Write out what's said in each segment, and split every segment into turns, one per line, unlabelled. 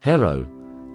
Hello,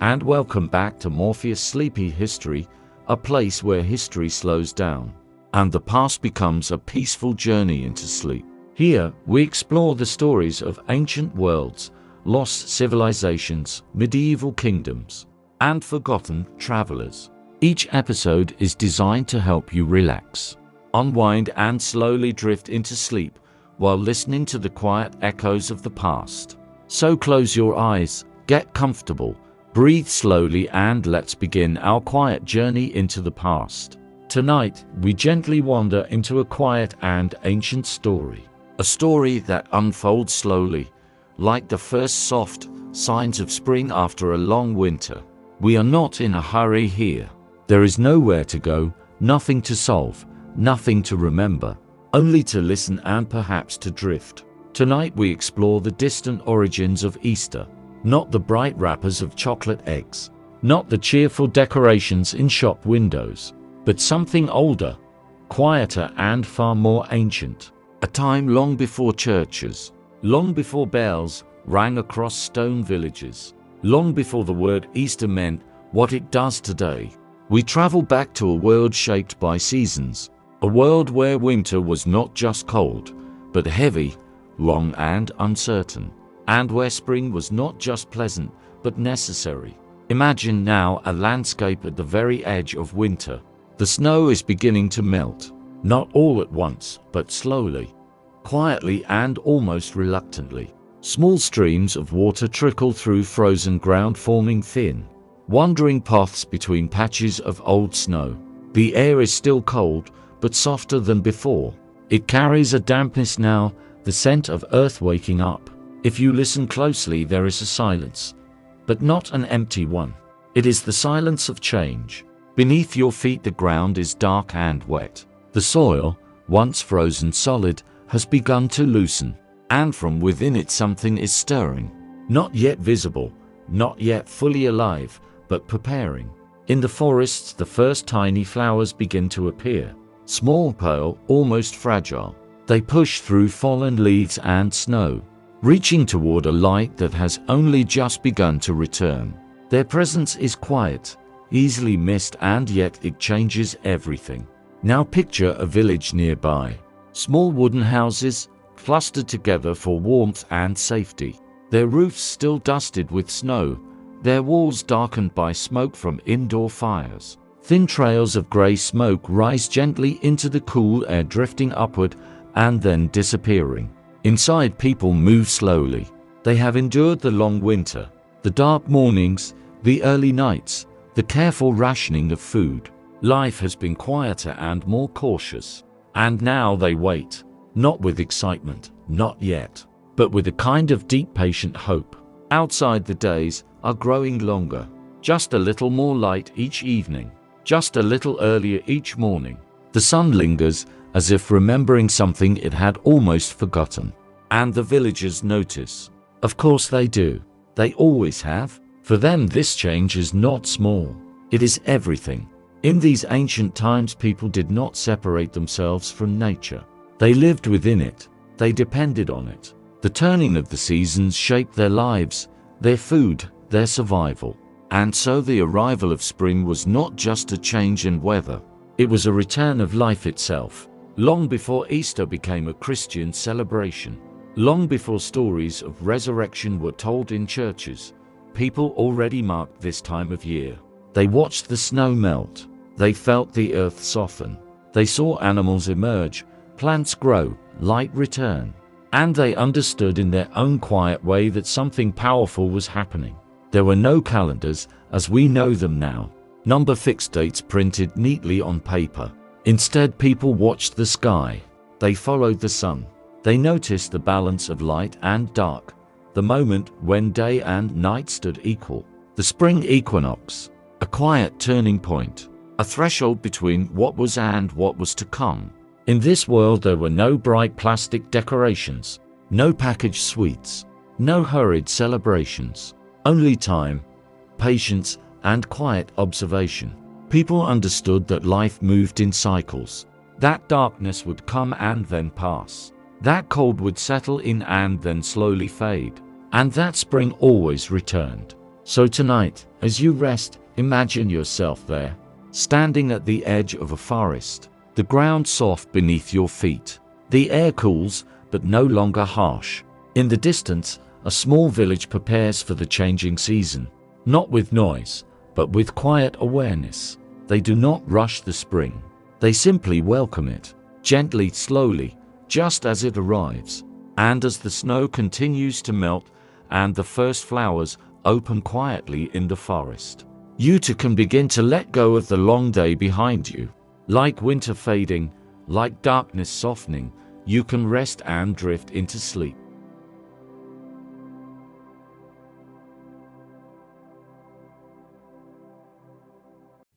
and welcome back to Morpheus Sleepy History, a place where history slows down, and the past becomes a peaceful journey into sleep. Here, we explore the stories of ancient worlds, lost civilizations, medieval kingdoms, and forgotten travelers. Each episode is designed to help you relax, unwind, and slowly drift into sleep while listening to the quiet echoes of the past. So close your eyes, get comfortable, breathe slowly, and let's begin our quiet journey into the past. Tonight, we gently wander into a quiet and ancient story. A story that unfolds slowly, like the first soft signs of spring after a long winter. We are not in a hurry here. There is nowhere to go, nothing to solve, nothing to remember, only to listen and perhaps to drift. Tonight we explore the distant origins of Easter. Not the bright wrappers of chocolate eggs, not the cheerful decorations in shop windows, but something older, quieter, and far more ancient. A time long before churches, long before bells rang across stone villages, long before the word Easter meant what it does today. We travel back to a world shaped by seasons, a world where winter was not just cold, but heavy, long, and uncertain, and where spring was not just pleasant, but necessary. Imagine now a landscape at the very edge of winter. The snow is beginning to melt, not all at once, but slowly, quietly, and almost reluctantly. Small streams of water trickle through frozen ground, forming thin, wandering paths between patches of old snow. The air is still cold, but softer than before. It carries a dampness now, the scent of earth waking up. If you listen closely, there is a silence, but not an empty one. It is the silence of change. Beneath your feet the ground is dark and wet. The soil, once frozen solid, has begun to loosen, and from within it something is stirring. Not yet visible, not yet fully alive, but preparing. In the forests the first tiny flowers begin to appear. Small, pale, almost fragile. They push through fallen leaves and snow, reaching toward a light that has only just begun to return. Their presence is quiet, easily missed, and yet it changes everything. Now picture a village nearby. Small wooden houses, clustered together for warmth and safety. Their roofs still dusted with snow, their walls darkened by smoke from indoor fires. Thin trails of gray smoke rise gently into the cool air, drifting upward and then disappearing. Inside, people move slowly. They have endured the long winter, the dark mornings, the early nights, the careful rationing of food. Life has been quieter and more cautious. And now they wait, not with excitement, not yet, but with a kind of deep, patient hope. Outside, the days are growing longer, just a little more light each evening, just a little earlier each morning. The sun lingers, as if remembering something it had almost forgotten. And the villagers notice. Of course they do. They always have. For them this change is not small. It is everything. In these ancient times, people did not separate themselves from nature. They lived within it. They depended on it. The turning of the seasons shaped their lives, their food, their survival. And so the arrival of spring was not just a change in weather. It was a return of life itself. Long before Easter became a Christian celebration, long before stories of resurrection were told in churches, people already marked this time of year. They watched the snow melt. They felt the earth soften. They saw animals emerge, plants grow, light return. And they understood in their own quiet way that something powerful was happening. There were no calendars as we know them now, number fixed dates printed neatly on paper. Instead, people watched the sky. They followed the sun. They noticed the balance of light and dark, the moment when day and night stood equal. The spring equinox, a quiet turning point, a threshold between what was and what was to come. In this world there were no bright plastic decorations, no packaged sweets, no hurried celebrations, only time, patience, and quiet observation. People understood that life moved in cycles, that darkness would come and then pass, that cold would settle in and then slowly fade, and that spring always returned. So tonight, as you rest, imagine yourself there, standing at the edge of a forest, the ground soft beneath your feet. The air cools, but no longer harsh. In the distance, a small village prepares for the changing season, not with noise, but with quiet awareness. They do not rush the spring. They simply welcome it, gently, slowly, just as it arrives. And as the snow continues to melt and the first flowers open quietly in the forest, you too can begin to let go of the long day behind you. Like winter fading, like darkness softening, you can rest and drift into sleep.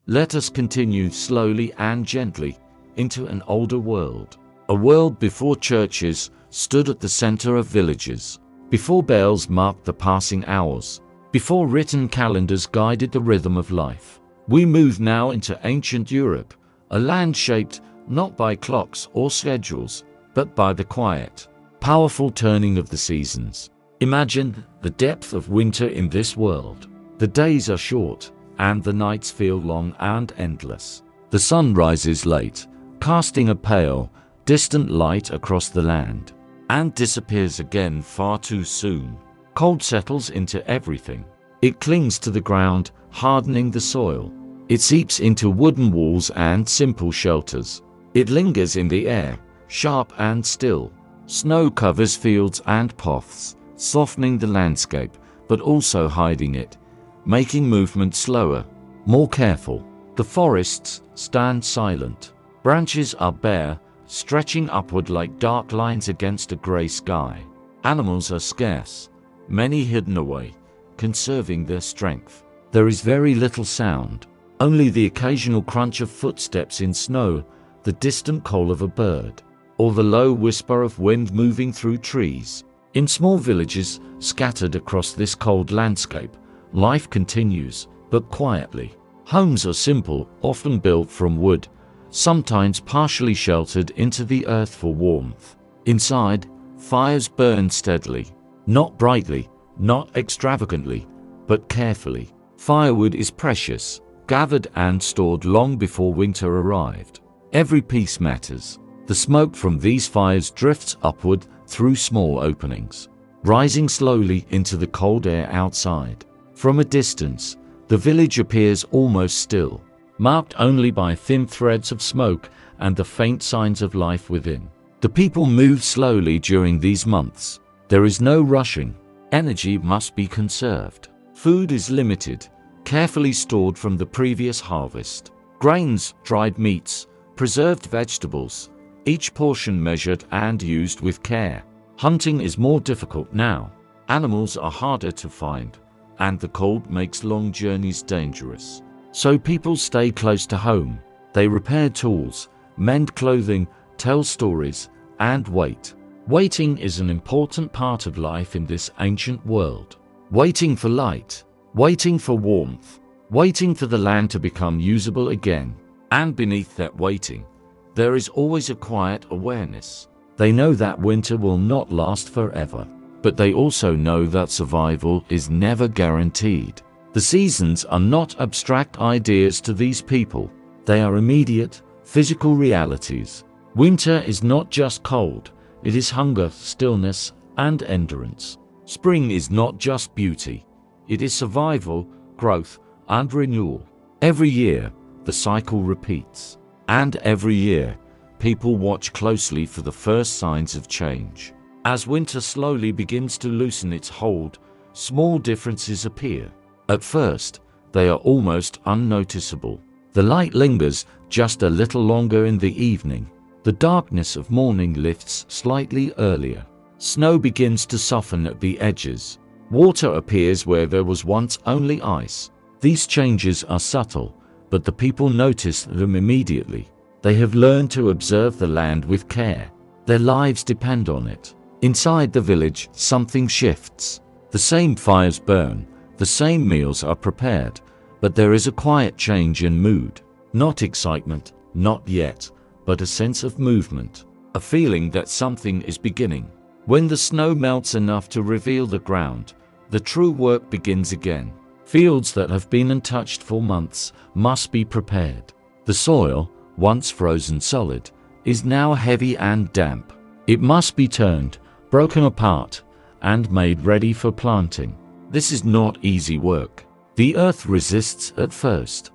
Let us continue slowly and gently into an older world. A world before churches stood at the center of villages, before bells marked the passing hours, before written calendars guided the rhythm of life. We move now into ancient Europe, a land shaped not by clocks or schedules, but by the quiet, powerful turning of the seasons. Imagine the depth of winter in this world. The days are short, and the nights feel long and endless. The sun rises late, casting a pale, distant light across the land, and disappears again far too soon. Cold settles into everything. It clings to the ground, hardening the soil. It seeps into wooden walls and simple shelters. It lingers in the air, sharp and still. Snow covers fields and paths, softening the landscape, but also hiding it, making movement slower, more careful. The forests stand silent. Branches are bare, stretching upward like dark lines against a gray sky. Animals are scarce, many hidden away, conserving their strength. There is very little sound, only the occasional crunch of footsteps in snow, the distant call of a bird, or the low whisper of wind moving through trees. In small villages scattered across this cold landscape, life continues, but quietly. Homes are simple, often built from wood, sometimes partially sheltered into the earth for warmth. Inside, fires burn steadily, not brightly, not extravagantly, but carefully. Firewood is precious, gathered and stored long before winter arrived. Every piece matters. The smoke from these fires drifts upward through small openings, rising slowly into the cold air outside. From a distance, the village appears almost still, marked only by thin threads of smoke and the faint signs of life within. The people move slowly during these months. There is no rushing. Energy must be conserved. Food is limited, carefully stored from the previous harvest. Grains, dried meats, preserved vegetables, each portion measured and used with care. Hunting is more difficult now. Animals are harder to find, and the cold makes long journeys dangerous. So people stay close to home. They repair tools, mend clothing, tell stories, and wait. Waiting is an important part of life in this ancient world. Waiting for light, waiting for warmth, waiting for the land to become usable again. And beneath that waiting, there is always a quiet awareness. They know that winter will not last forever, but they also know that survival is never guaranteed. The seasons are not abstract ideas to these people. They are immediate, physical realities. Winter is not just cold, it is hunger, stillness, and endurance. Spring is not just beauty, it is survival, growth, and renewal. Every year, the cycle repeats. And every year, people watch closely for the first signs of change. As winter slowly begins to loosen its hold, small differences appear. At first, they are almost unnoticeable. The light lingers just a little longer in the evening. The darkness of morning lifts slightly earlier. Snow begins to soften at the edges. Water appears where there was once only ice. These changes are subtle, but the people notice them immediately. They have learned to observe the land with care. Their lives depend on it. Inside the village, something shifts. The same fires burn, the same meals are prepared, but there is a quiet change in mood. Not excitement, not yet, but a sense of movement, a feeling that something is beginning. When the snow melts enough to reveal the ground, the true work begins again. Fields that have been untouched for months must be prepared. The soil, once frozen solid, is now heavy and damp. It must be turned, broken apart, and made ready for planting. This is not easy work. The earth resists at first.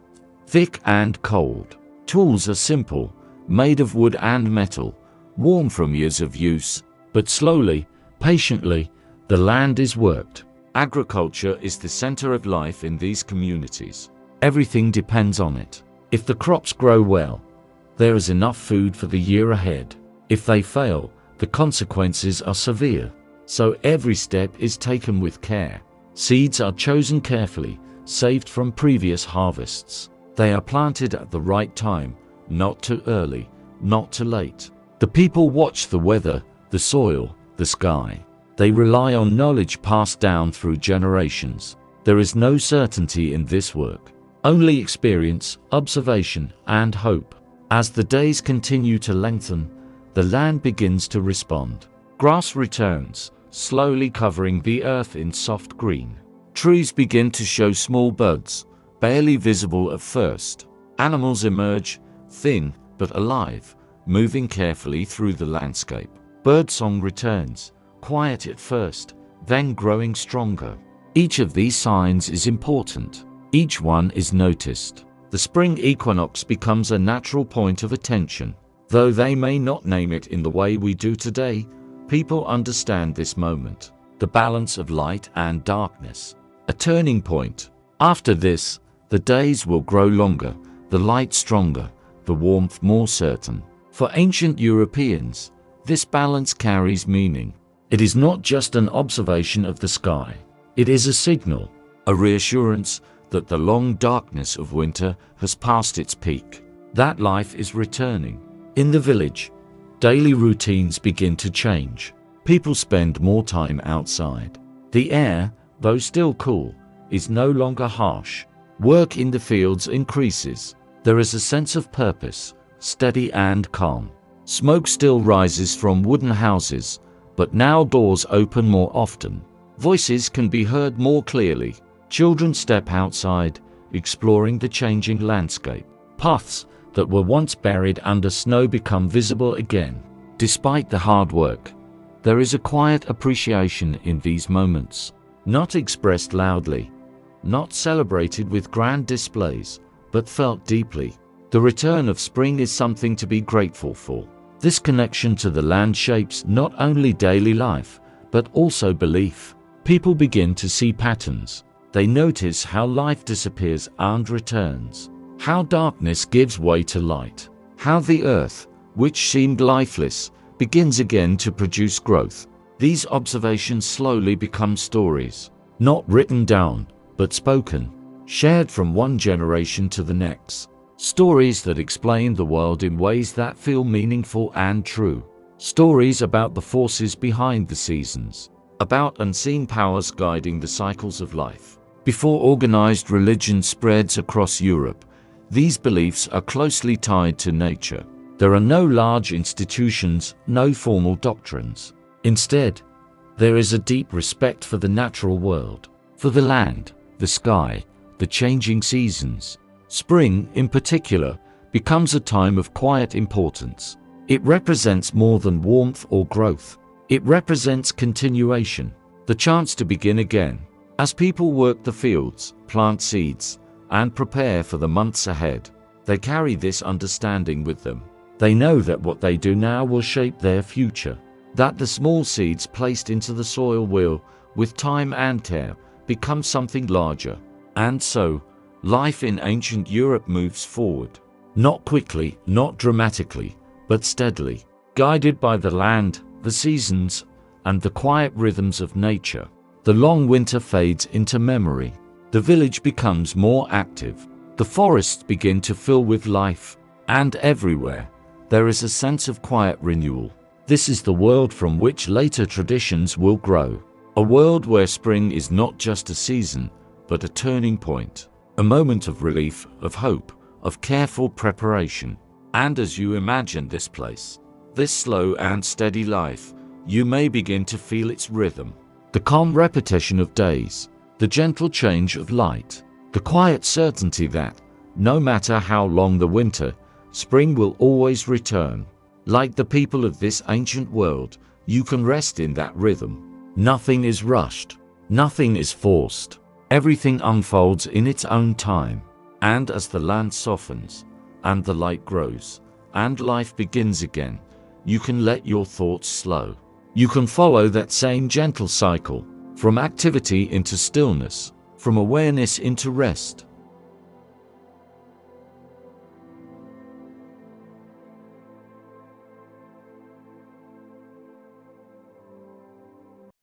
Thick and cold. Tools are simple, made of wood and metal, worn from years of use, but slowly, patiently, the land is worked. Agriculture is the center of life in these communities. Everything depends on it. If the crops grow well, there is enough food for the year ahead. If they fail, the consequences are severe. So every step is taken with care. Seeds are chosen carefully, saved from previous harvests. They are planted at the right time, not too early, not too late. The people watch the weather, the soil, the sky. They rely on knowledge passed down through generations. There is no certainty in this work, only experience, observation, and hope. As the days continue to lengthen, the land begins to respond. Grass returns, slowly covering the earth in soft green. Trees begin to show small buds, barely visible at first. Animals emerge, thin but alive, moving carefully through the landscape. Birdsong returns, quiet at first, then growing stronger. Each of these signs is important. Each one is noticed. The spring equinox becomes a natural point of attention. Though they may not name it in the way we do today, people understand this moment. The balance of light and darkness. A turning point. After this, the days will grow longer, the light stronger, the warmth more certain. For ancient Europeans, this balance carries meaning. It is not just an observation of the sky. It is a signal, a reassurance that the long darkness of winter has passed its peak. That life is returning. In the village, daily routines begin to change. People spend more time outside. The air, though still cool, is no longer harsh. Work in the fields increases. There is a sense of purpose, steady and calm. Smoke still rises from wooden houses, but now doors open more often. Voices can be heard more clearly. Children step outside, exploring the changing landscape. Paths that were once buried under snow become visible again. Despite the hard work, there is a quiet appreciation in these moments. Not expressed loudly, not celebrated with grand displays, but felt deeply. The return of spring is something to be grateful for. This connection to the land shapes not only daily life, but also belief. People begin to see patterns. They notice how life disappears and returns, how darkness gives way to light, how the earth, which seemed lifeless, begins again to produce growth. These observations slowly become stories, not written down, but spoken, shared from one generation to the next. Stories that explain the world in ways that feel meaningful and true. Stories about the forces behind the seasons, about unseen powers guiding the cycles of life. Before organized religion spreads across Europe, these beliefs are closely tied to nature. There are no large institutions, no formal doctrines. Instead, there is a deep respect for the natural world, for the land, the sky, the changing seasons. Spring, in particular, becomes a time of quiet importance. It represents more than warmth or growth. It represents continuation, the chance to begin again. As people work the fields, plant seeds, and prepare for the months ahead, they carry this understanding with them. They know that what they do now will shape their future, that the small seeds placed into the soil will, with time and care, become something larger. And so, life in ancient Europe moves forward. Not quickly, not dramatically, but steadily, guided by the land, the seasons, and the quiet rhythms of nature. The long winter fades into memory. The village becomes more active. The forests begin to fill with life. And everywhere, there is a sense of quiet renewal. This is the world from which later traditions will grow. A world where spring is not just a season, but a turning point. A moment of relief, of hope, of careful preparation. And as you imagine this place, this slow and steady life, you may begin to feel its rhythm. The calm repetition of days, the gentle change of light, the quiet certainty that, no matter how long the winter, spring will always return. Like the people of this ancient world, you can rest in that rhythm. Nothing is rushed. Nothing is forced. Everything unfolds in its own time. And as the land softens, and the light grows, and life begins again, you can let your thoughts slow. You can follow that same gentle cycle, from activity into stillness, from awareness into rest.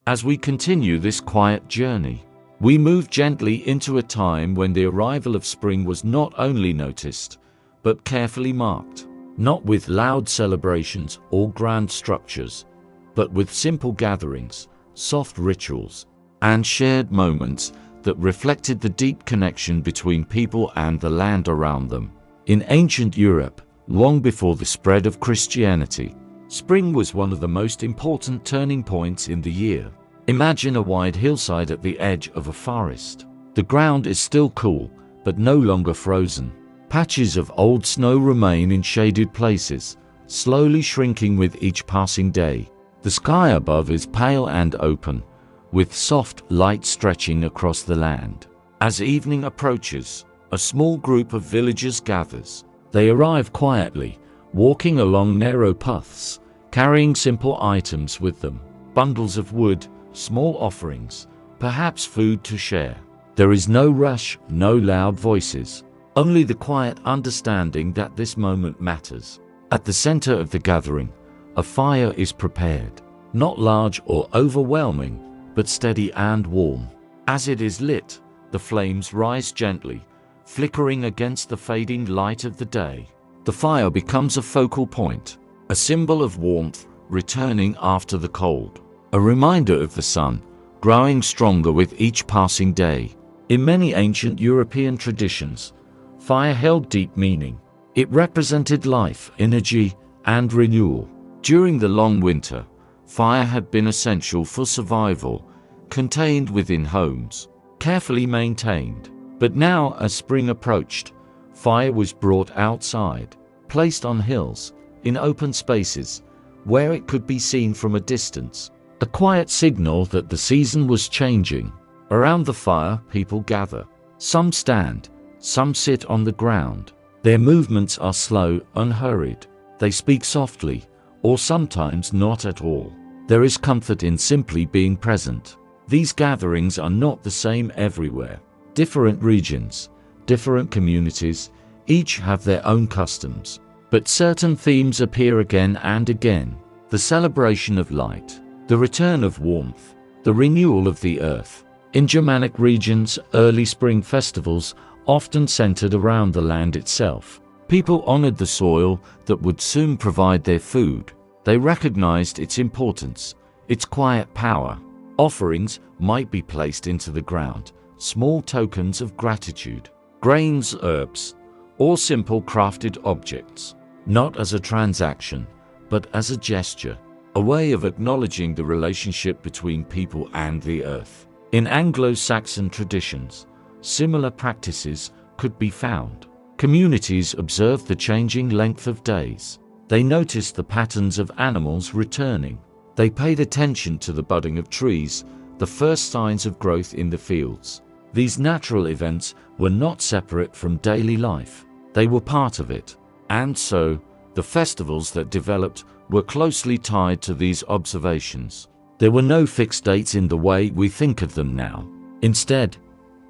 As we continue this quiet journey, we move gently into a time when the arrival of spring was not only noticed, but carefully marked, not with loud celebrations or grand structures, but with simple gatherings, soft rituals, and shared moments that reflected the deep connection between people and the land around them. In ancient Europe, long before the spread of Christianity, spring was one of the most important turning points in the year. Imagine a wide hillside at the edge of a forest. The ground is still cool, but no longer frozen. Patches of old snow remain in shaded places, slowly shrinking with each passing day. The sky above is pale and open, with soft light stretching across the land. As evening approaches, a small group of villagers gathers. They arrive quietly, walking along narrow paths, carrying simple items with them: bundles of wood, small offerings, perhaps food to share. There is no rush, no loud voices, only the quiet understanding that this moment matters. At the center of the gathering, a fire is prepared, not large or overwhelming, but steady and warm. As it is lit, the flames rise gently, flickering against the fading light of the day. The fire becomes a focal point, a symbol of warmth returning after the cold, a reminder of the sun, growing stronger with each passing day. In many ancient European traditions, fire held deep meaning. It represented life, energy, and renewal. During the long winter, fire had been essential for survival, contained within homes, carefully maintained. But now, as spring approached, fire was brought outside, placed on hills, in open spaces, where it could be seen from a distance. A quiet signal that the season was changing. Around the fire, people gather. Some stand, some sit on the ground. Their movements are slow, unhurried. They speak softly, or sometimes not at all. There is comfort in simply being present. These gatherings are not the same everywhere. Different regions, different communities, each have their own customs. But certain themes appear again and again. The celebration of light, the return of warmth, the renewal of the earth. In Germanic regions, early spring festivals often centered around the land itself. People honored the soil that would soon provide their food. They recognized its importance, its quiet power. Offerings might be placed into the ground, small tokens of gratitude, grains, herbs, or simple crafted objects, not as a transaction, but as a gesture, a way of acknowledging the relationship between people and the earth. In Anglo-Saxon traditions, similar practices could be found. Communities observed the changing length of days. They noticed the patterns of animals returning. They paid attention to the budding of trees, the first signs of growth in the fields. These natural events were not separate from daily life. They were part of it. And so, the festivals that developed were closely tied to these observations. There were no fixed dates in the way we think of them now. Instead,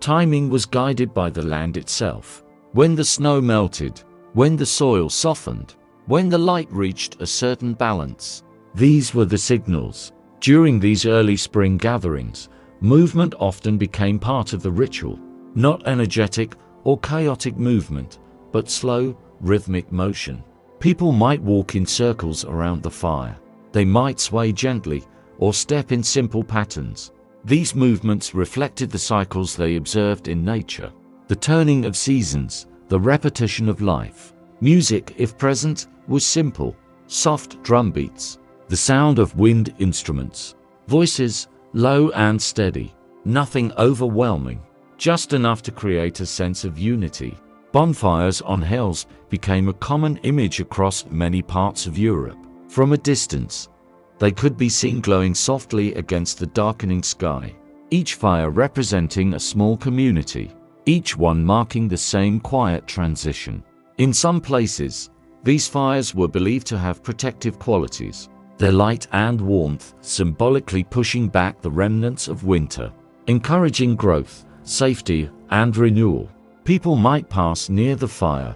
timing was guided by the land itself. When the snow melted, when the soil softened, when the light reached a certain balance. These were the signals. During these early spring gatherings, movement often became part of the ritual. Not energetic or chaotic movement, but slow, rhythmic motion. People might walk in circles around the fire. They might sway gently or step in simple patterns. These movements reflected the cycles they observed in nature, the turning of seasons, the repetition of life. Music, if present, was simple, soft drum beats, the sound of wind instruments, voices low and steady. Nothing overwhelming, just enough to create a sense of unity. Bonfires on hills became a common image across many parts of Europe. From a distance, they could be seen glowing softly against the darkening sky, each fire representing a small community, each one marking the same quiet transition. In some places, these fires were believed to have protective qualities, their light and warmth symbolically pushing back the remnants of winter, encouraging growth, safety, and renewal. People might pass near the fire,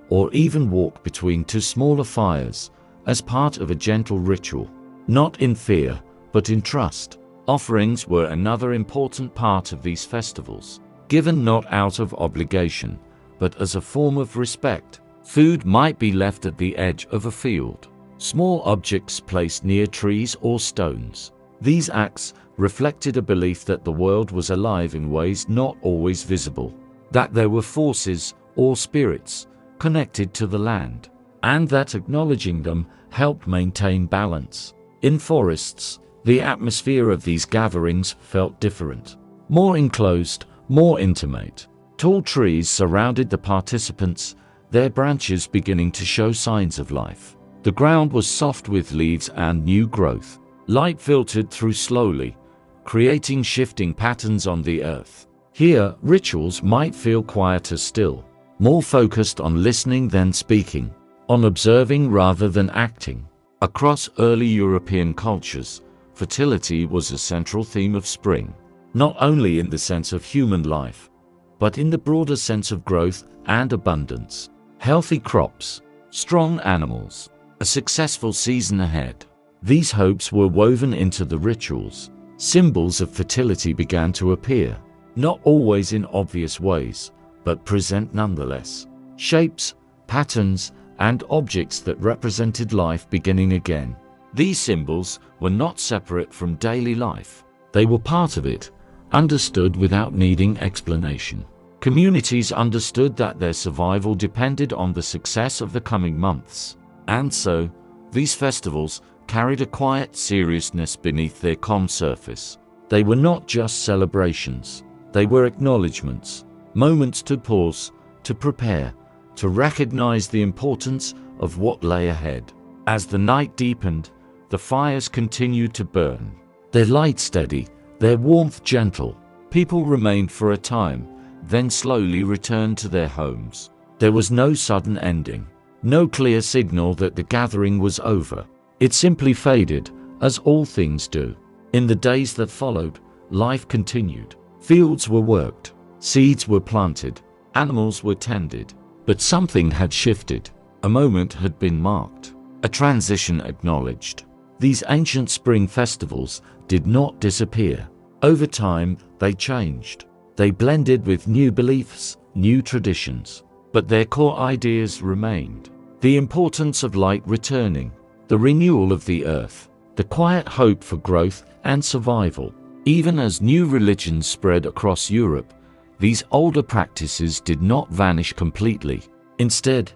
or even walk between two smaller fires, as part of a gentle ritual. Not in fear, but in trust. Offerings were another important part of these festivals, given not out of obligation, but as a form of respect. Food might be left at the edge of a field, small objects placed near trees or stones. These acts reflected a belief that the world was alive in ways not always visible, that there were forces or spirits connected to the land, and that acknowledging them helped maintain balance. In forests, the atmosphere of these gatherings felt different, more enclosed, more intimate. Tall trees surrounded the participants, their branches beginning to show signs of life. The ground was soft with leaves and new growth. Light filtered through slowly, creating shifting patterns on the earth. Here, rituals might feel quieter still, more focused on listening than speaking, on observing rather than acting. Across early European cultures, fertility was a central theme of spring, not only in the sense of human life, but in the broader sense of growth and abundance. Healthy crops, strong animals, a successful season ahead. These hopes were woven into the rituals. Symbols of fertility began to appear, not always in obvious ways, but present nonetheless. Shapes, patterns, and objects that represented life beginning again. These symbols were not separate from daily life. They were part of it, understood without needing explanation. Communities understood that their survival depended on the success of the coming months, and so, these festivals carried a quiet seriousness beneath their calm surface. They were not just celebrations, they were acknowledgements, moments to pause, to prepare, to recognize the importance of what lay ahead. As the night deepened, the fires continued to burn, their light steady, their warmth gentle. People remained for a time, then slowly returned to their homes. There was no sudden ending, no clear signal that the gathering was over. It simply faded, as all things do. In the days that followed, life continued. Fields were worked, seeds were planted, animals were tended. But something had shifted. A moment had been marked, a transition acknowledged. These ancient spring festivals did not disappear. Over time, they changed. They blended with new beliefs, new traditions. But their core ideas remained. The importance of light returning, the renewal of the earth, the quiet hope for growth and survival. Even as new religions spread across Europe, these older practices did not vanish completely. Instead,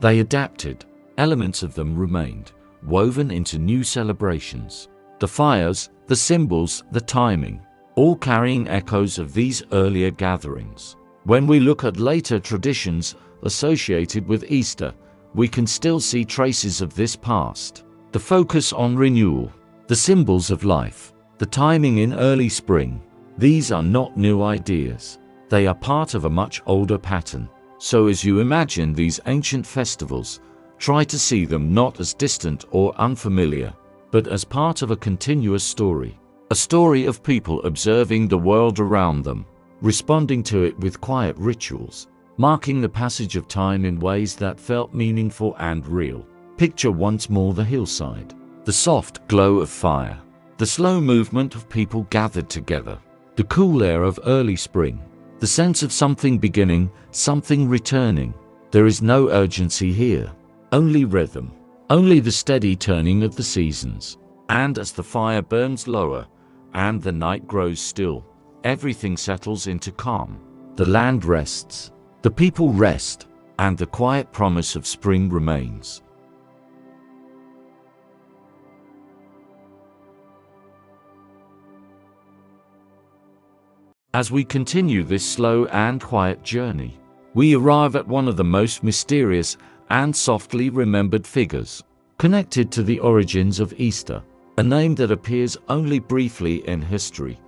they adapted. Elements of them remained, woven into new celebrations. The fires, the symbols, the timing, all carrying echoes of these earlier gatherings. When we look at later traditions associated with Easter, we can still see traces of this past. The focus on renewal, the symbols of life, the timing in early spring. These are not new ideas. They are part of a much older pattern. So as you imagine these ancient festivals, try to see them not as distant or unfamiliar, but as part of a continuous story. A story of people observing the world around them, responding to it with quiet rituals, marking the passage of time in ways that felt meaningful and real. Picture once more the hillside, the soft glow of fire, the slow movement of people gathered together, the cool air of early spring, the sense of something beginning, something returning. There is no urgency here, only rhythm, only the steady turning of the seasons. And as the fire burns lower and the night grows still, everything settles into calm. The land rests, the people rest, and the quiet promise of spring remains. As we continue this slow and quiet journey, we arrive at one of the most mysterious and softly remembered figures connected to the origins of Easter, a name that appears only briefly in history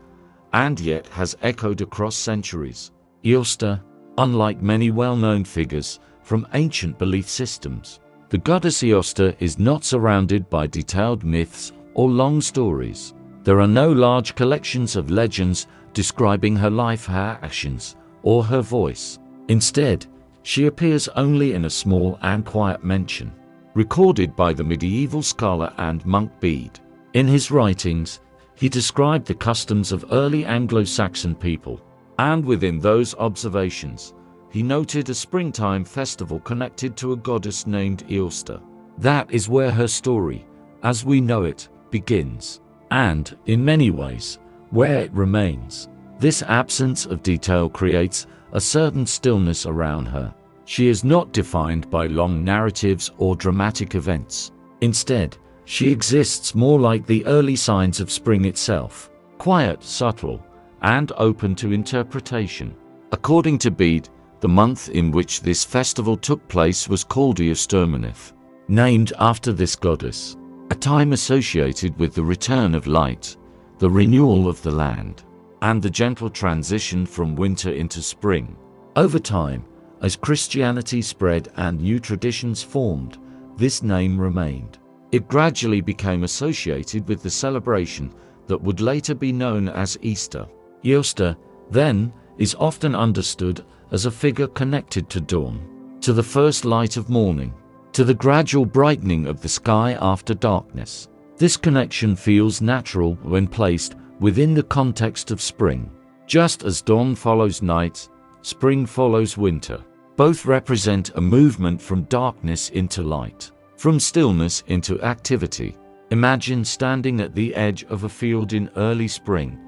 and yet has echoed across centuries. Eostre, unlike many well-known figures from ancient belief systems, the goddess Eostre is not surrounded by detailed myths or long stories. There are no large collections of legends describing her life, her actions, or her voice. Instead, she appears only in a small and quiet mention, recorded by the medieval scholar and monk Bede. In his writings, he described the customs of early Anglo-Saxon people, and within those observations, he noted a springtime festival connected to a goddess named Eostre. That is where her story, as we know it, begins, and, in many ways, where it remains. This absence of detail creates a certain stillness around her. She is not defined by long narratives or dramatic events. Instead, she exists more like the early signs of spring itself, quiet, subtle, and open to interpretation. According to Bede, the month in which this festival took place was called Eostre, named after this goddess, a time associated with the return of light, the renewal of the land, and the gentle transition from winter into spring. Over time, as Christianity spread and new traditions formed, this name remained. It gradually became associated with the celebration that would later be known as Easter. Eostre, then, is often understood as a figure connected to dawn, to the first light of morning, to the gradual brightening of the sky after darkness. This connection feels natural when placed within the context of spring. Just as dawn follows night, spring follows winter. Both represent a movement from darkness into light, from stillness into activity. Imagine standing at the edge of a field in early spring,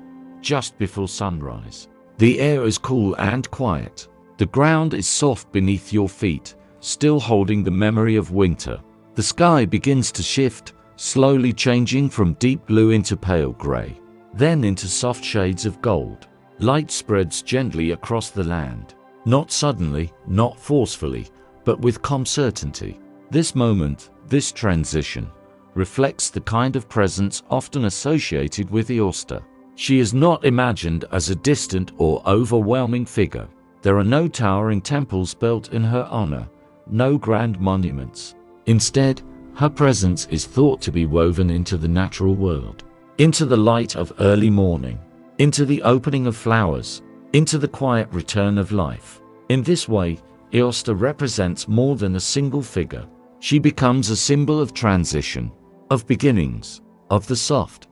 just before sunrise. The air is cool and quiet. The ground is soft beneath your feet, still holding the memory of winter. The sky begins to shift, slowly changing from deep blue into pale gray, then into soft shades of gold. Light spreads gently across the land, not suddenly, not forcefully, but with calm certainty. This moment, this transition, reflects the kind of presence often associated with Eostre. She is not imagined as a distant or overwhelming figure. There are no towering temples built in her honor, no grand monuments. Instead, her presence is thought to be woven into the natural world, into the light of early morning, into the opening of flowers, into the quiet return of life. In this way, Eostre represents more than a single figure. She becomes a symbol of transition, of beginnings, of the soft,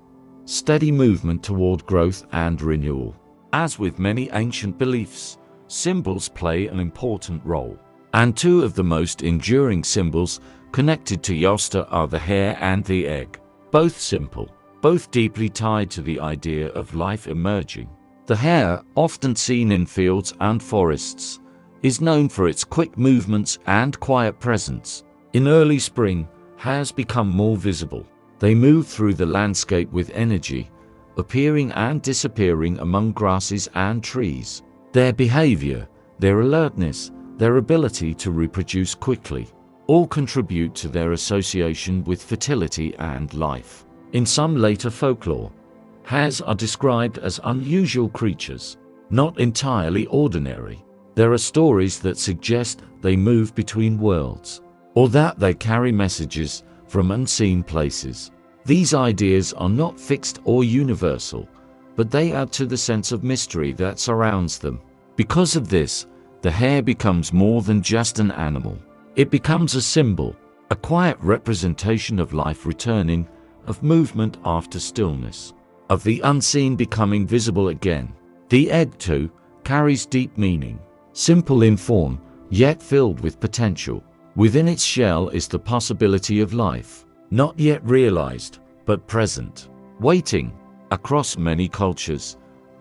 steady movement toward growth and renewal. As with many ancient beliefs, symbols play an important role. And two of the most enduring symbols connected to Eostre are the hare and the egg. Both simple, both deeply tied to the idea of life emerging. The hare, often seen in fields and forests, is known for its quick movements and quiet presence. In early spring, hares become more visible. They move through the landscape with energy, appearing and disappearing among grasses and trees. Their behavior, their alertness, their ability to reproduce quickly, all contribute to their association with fertility and life. In some later folklore, hares are described as unusual creatures, not entirely ordinary. There are stories that suggest they move between worlds, or that they carry messages from unseen places. These ideas are not fixed or universal, but they add to the sense of mystery that surrounds them. Because of this, the hare becomes more than just an animal. It becomes a symbol, a quiet representation of life returning, of movement after stillness, of the unseen becoming visible again. The egg, too, carries deep meaning, simple in form, yet filled with potential. Within its shell is the possibility of life, not yet realized, but present, waiting. Across many cultures,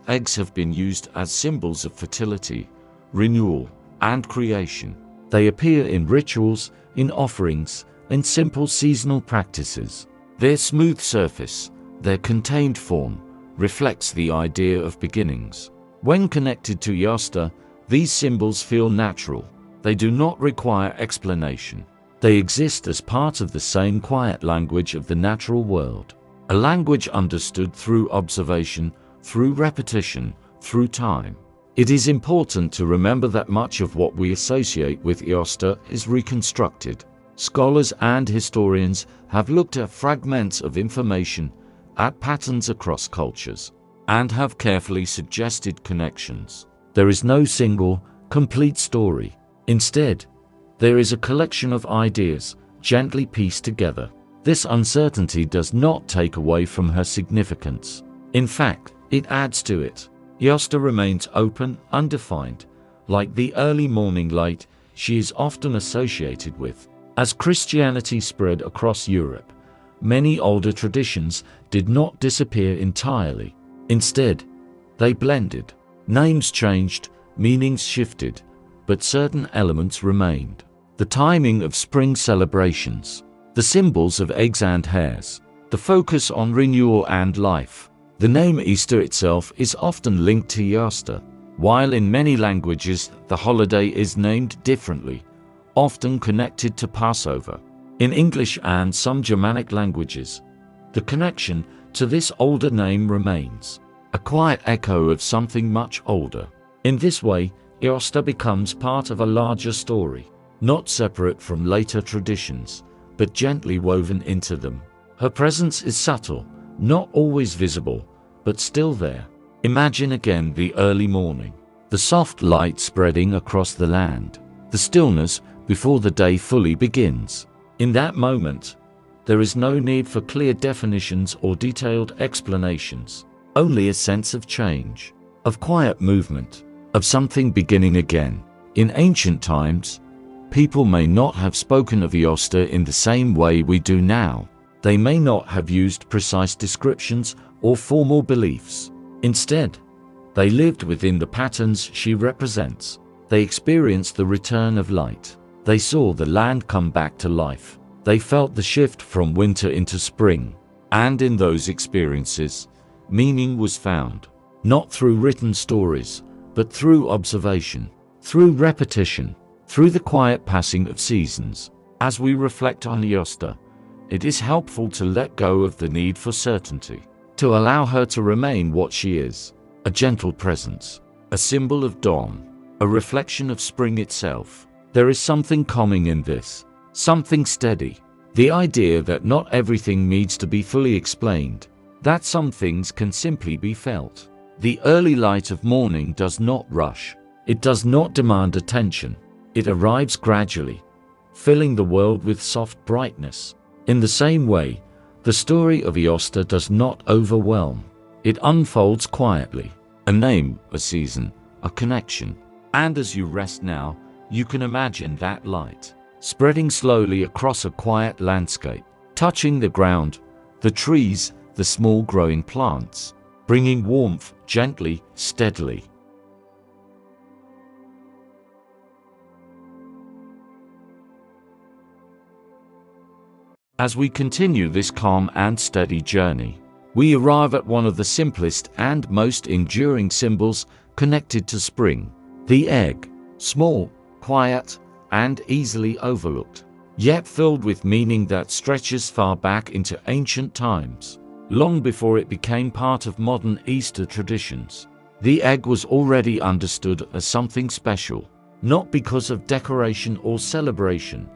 eggs have been used as symbols of fertility, renewal, and creation. They appear in rituals, in offerings, in simple seasonal practices. Their smooth surface, their contained form, reflects the idea of beginnings. When connected to Eostre, these symbols feel natural. They do not require explanation. They exist as part of the same quiet language of the natural world, a language understood through observation, through repetition, through time. It is important to remember that much of what we associate with Eostre is reconstructed. Scholars and historians have looked at fragments of information, at patterns across cultures, and have carefully suggested connections. There is no single, complete story. Instead, there is a collection of ideas, gently pieced together. This uncertainty does not take away from her significance. In fact, it adds to it. Eostre remains open, undefined. Like the early morning light she is often associated with. As Christianity spread across Europe, many older traditions did not disappear entirely. Instead, they blended. Names changed, meanings shifted, but certain elements remained. The timing of spring celebrations, the symbols of eggs and hares, the focus on renewal and life. The name Easter itself is often linked to Eostre, while in many languages the holiday is named differently, often connected to Passover. In English and some Germanic languages, the connection to this older name remains, a quiet echo of something much older. In this way, Eostre becomes part of a larger story, not separate from later traditions, but gently woven into them. Her presence is subtle, not always visible, but still there. Imagine again the early morning, the soft light spreading across the land, the stillness before the day fully begins. In that moment, there is no need for clear definitions or detailed explanations, only a sense of change, of quiet movement, of something beginning again. In ancient times, people may not have spoken of Eostre in the same way we do now. They may not have used precise descriptions or formal beliefs. Instead, they lived within the patterns she represents. They experienced the return of light. They saw the land come back to life. They felt the shift from winter into spring. And in those experiences, meaning was found, not through written stories, but through observation, through repetition, through the quiet passing of seasons. As we reflect on Eostre, it is helpful to let go of the need for certainty, to allow her to remain what she is, a gentle presence, a symbol of dawn, a reflection of spring itself. There is something calming in this, something steady, the idea that not everything needs to be fully explained, that some things can simply be felt. The early light of morning does not rush. It does not demand attention. It arrives gradually, filling the world with soft brightness. In the same way, the story of Eostre does not overwhelm. It unfolds quietly, a name, a season, a connection. And as you rest now, you can imagine that light spreading slowly across a quiet landscape, touching the ground, the trees, the small growing plants, bringing warmth gently, steadily. As we continue this calm and steady journey, we arrive at one of the simplest and most enduring symbols connected to spring, the egg. Small, quiet, and easily overlooked, yet filled with meaning that stretches far back into ancient times, long before it became part of modern Easter traditions. The egg was already understood as something special, not because of decoration or celebration,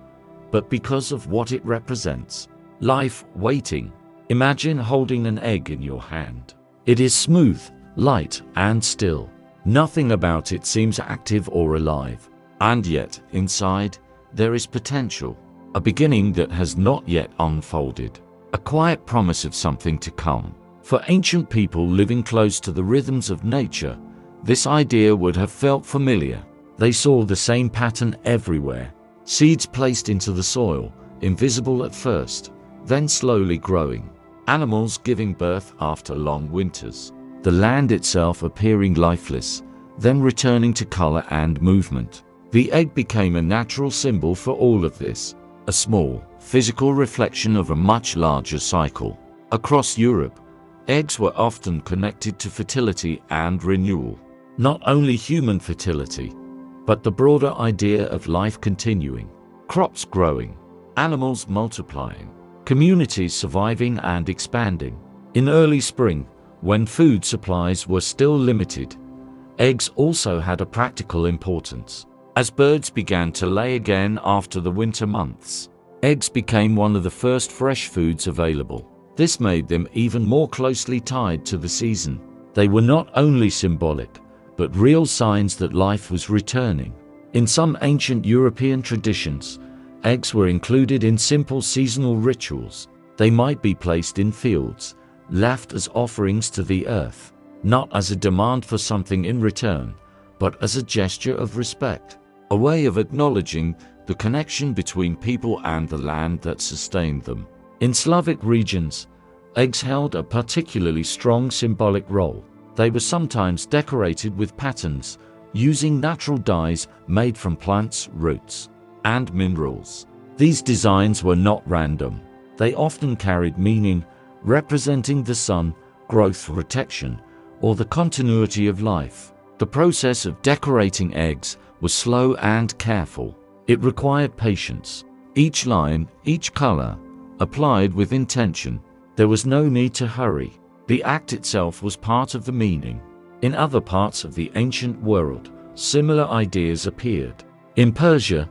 but because of what it represents. Life waiting. Imagine holding an egg in your hand. It is smooth, light, and still. Nothing about it seems active or alive. And yet, inside, there is potential, a beginning that has not yet unfolded, a quiet promise of something to come. For ancient people living close to the rhythms of nature, this idea would have felt familiar. They saw the same pattern everywhere. Seeds placed into the soil, invisible at first, then slowly growing. Animals giving birth after long winters. The land itself appearing lifeless, then returning to color and movement. The egg became a natural symbol for all of this, a small, physical reflection of a much larger cycle. Across Europe, eggs were often connected to fertility and renewal. Not only human fertility, but the broader idea of life continuing, crops growing, animals multiplying, communities surviving and expanding. In early spring, when food supplies were still limited, eggs also had a practical importance. As birds began to lay again after the winter months, eggs became one of the first fresh foods available. This made them even more closely tied to the season. They were not only symbolic, but real signs that life was returning. In some ancient European traditions, eggs were included in simple seasonal rituals. They might be placed in fields, left as offerings to the earth, not as a demand for something in return, but as a gesture of respect, a way of acknowledging the connection between people and the land that sustained them. In Slavic regions, eggs held a particularly strong symbolic role. They were sometimes decorated with patterns, using natural dyes made from plants, roots, and minerals. These designs were not random. They often carried meaning, representing the sun, growth, protection, or the continuity of life. The process of decorating eggs was slow and careful. It required patience. Each line, each color, applied with intention. There was no need to hurry. The act itself was part of the meaning. In other parts of the ancient world, similar ideas appeared. In Persia,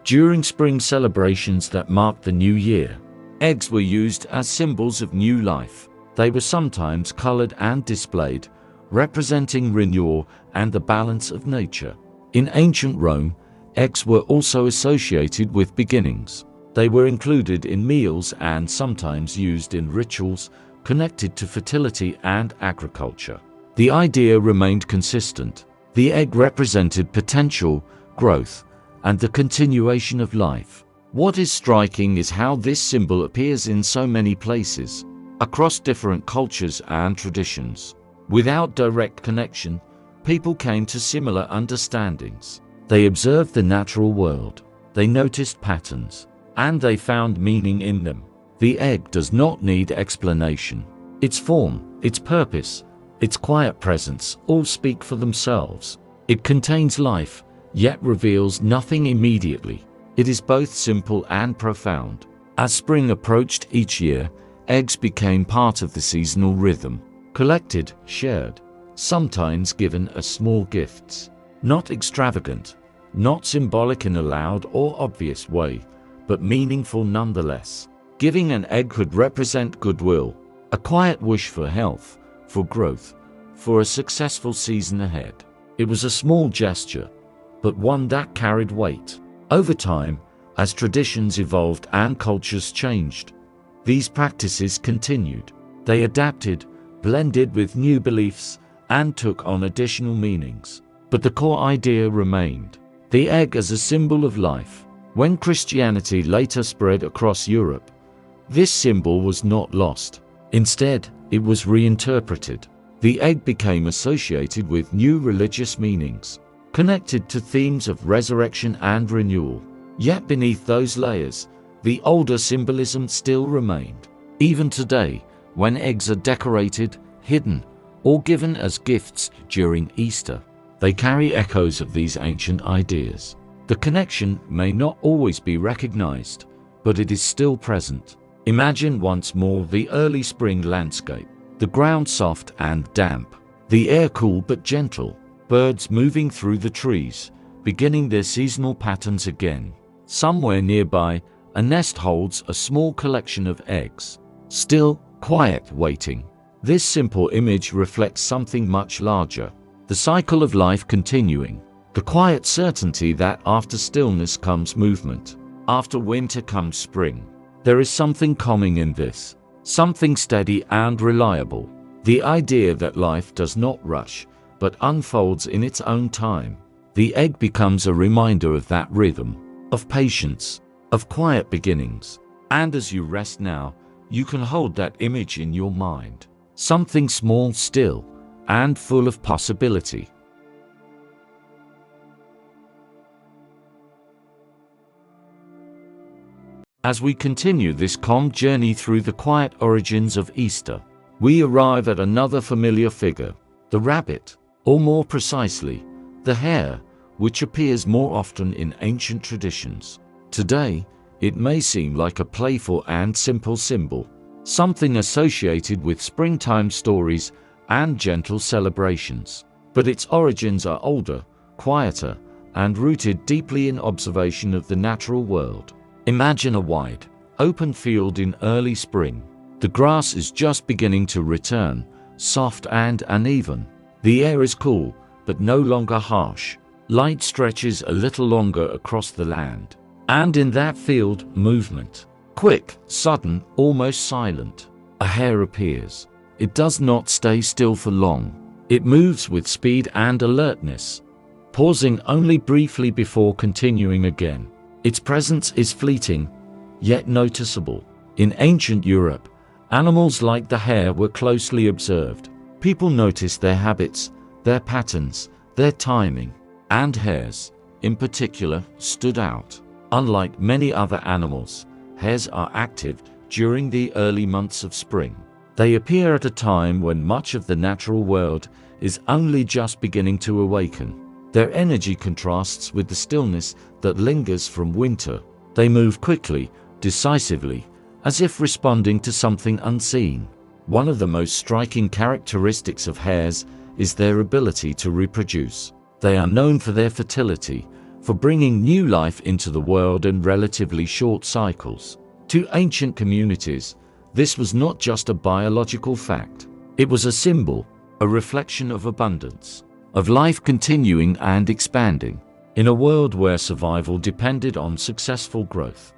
during spring celebrations that marked the new year, eggs were used as symbols of new life. They were sometimes colored and displayed, representing renewal and the balance of nature. In ancient Rome, eggs were also associated with beginnings. They were included in meals and sometimes used in rituals connected to fertility and agriculture. The idea remained consistent. The egg represented potential, growth, and the continuation of life. What is striking is how this symbol appears in so many places, across different cultures and traditions. Without direct connection, people came to similar understandings. They observed the natural world, they noticed patterns, and they found meaning in them. The egg does not need explanation. Its form, its purpose, its quiet presence all speak for themselves. It contains life, yet reveals nothing immediately. It is both simple and profound. As spring approached each year, eggs became part of the seasonal rhythm, collected, shared, sometimes given as small gifts. Not extravagant, not symbolic in a loud or obvious way, but meaningful nonetheless. Giving an egg could represent goodwill, a quiet wish for health, for growth, for a successful season ahead. It was a small gesture, but one that carried weight. Over time, as traditions evolved and cultures changed, these practices continued. They adapted, blended with new beliefs, and took on additional meanings. But the core idea remained: the egg as a symbol of life. When Christianity later spread across Europe, this symbol was not lost. Instead, it was reinterpreted. The egg became associated with new religious meanings, connected to themes of resurrection and renewal. Yet beneath those layers, the older symbolism still remained. Even today, when eggs are decorated, hidden, or given as gifts during Easter, they carry echoes of these ancient ideas. The connection may not always be recognized, but it is still present. Imagine once more the early spring landscape, the ground soft and damp, the air cool but gentle, birds moving through the trees, beginning their seasonal patterns again. Somewhere nearby, a nest holds a small collection of eggs, still, quiet, waiting. This simple image reflects something much larger: the cycle of life continuing, the quiet certainty that after stillness comes movement, after winter comes spring. There is something calming in this, something steady and reliable. The idea that life does not rush, but unfolds in its own time. The egg becomes a reminder of that rhythm, of patience, of quiet beginnings. And as you rest now, you can hold that image in your mind. Something small, still, and full of possibility. As we continue this calm journey through the quiet origins of Easter, we arrive at another familiar figure, the rabbit, or more precisely, the hare, which appears more often in ancient traditions. Today, it may seem like a playful and simple symbol, something associated with springtime stories and gentle celebrations. But its origins are older, quieter, and rooted deeply in observation of the natural world. Imagine a wide, open field in early spring. The grass is just beginning to return, soft and uneven. The air is cool, but no longer harsh. Light stretches a little longer across the land. And in that field, movement. Quick, sudden, almost silent. A hare appears. It does not stay still for long. It moves with speed and alertness, pausing only briefly before continuing again. Its presence is fleeting, yet noticeable. In ancient Europe, animals like the hare were closely observed. People noticed their habits, their patterns, their timing, and hares, in particular, stood out. Unlike many other animals, hares are active during the early months of spring. They appear at a time when much of the natural world is only just beginning to awaken. Their energy contrasts with the stillness that lingers from winter. They move quickly, decisively, as if responding to something unseen. One of the most striking characteristics of hares is their ability to reproduce. They are known for their fertility, for bringing new life into the world in relatively short cycles. To ancient communities, this was not just a biological fact. It was a symbol, a reflection of abundance, of life continuing and expanding. In a world where survival depended on successful growth,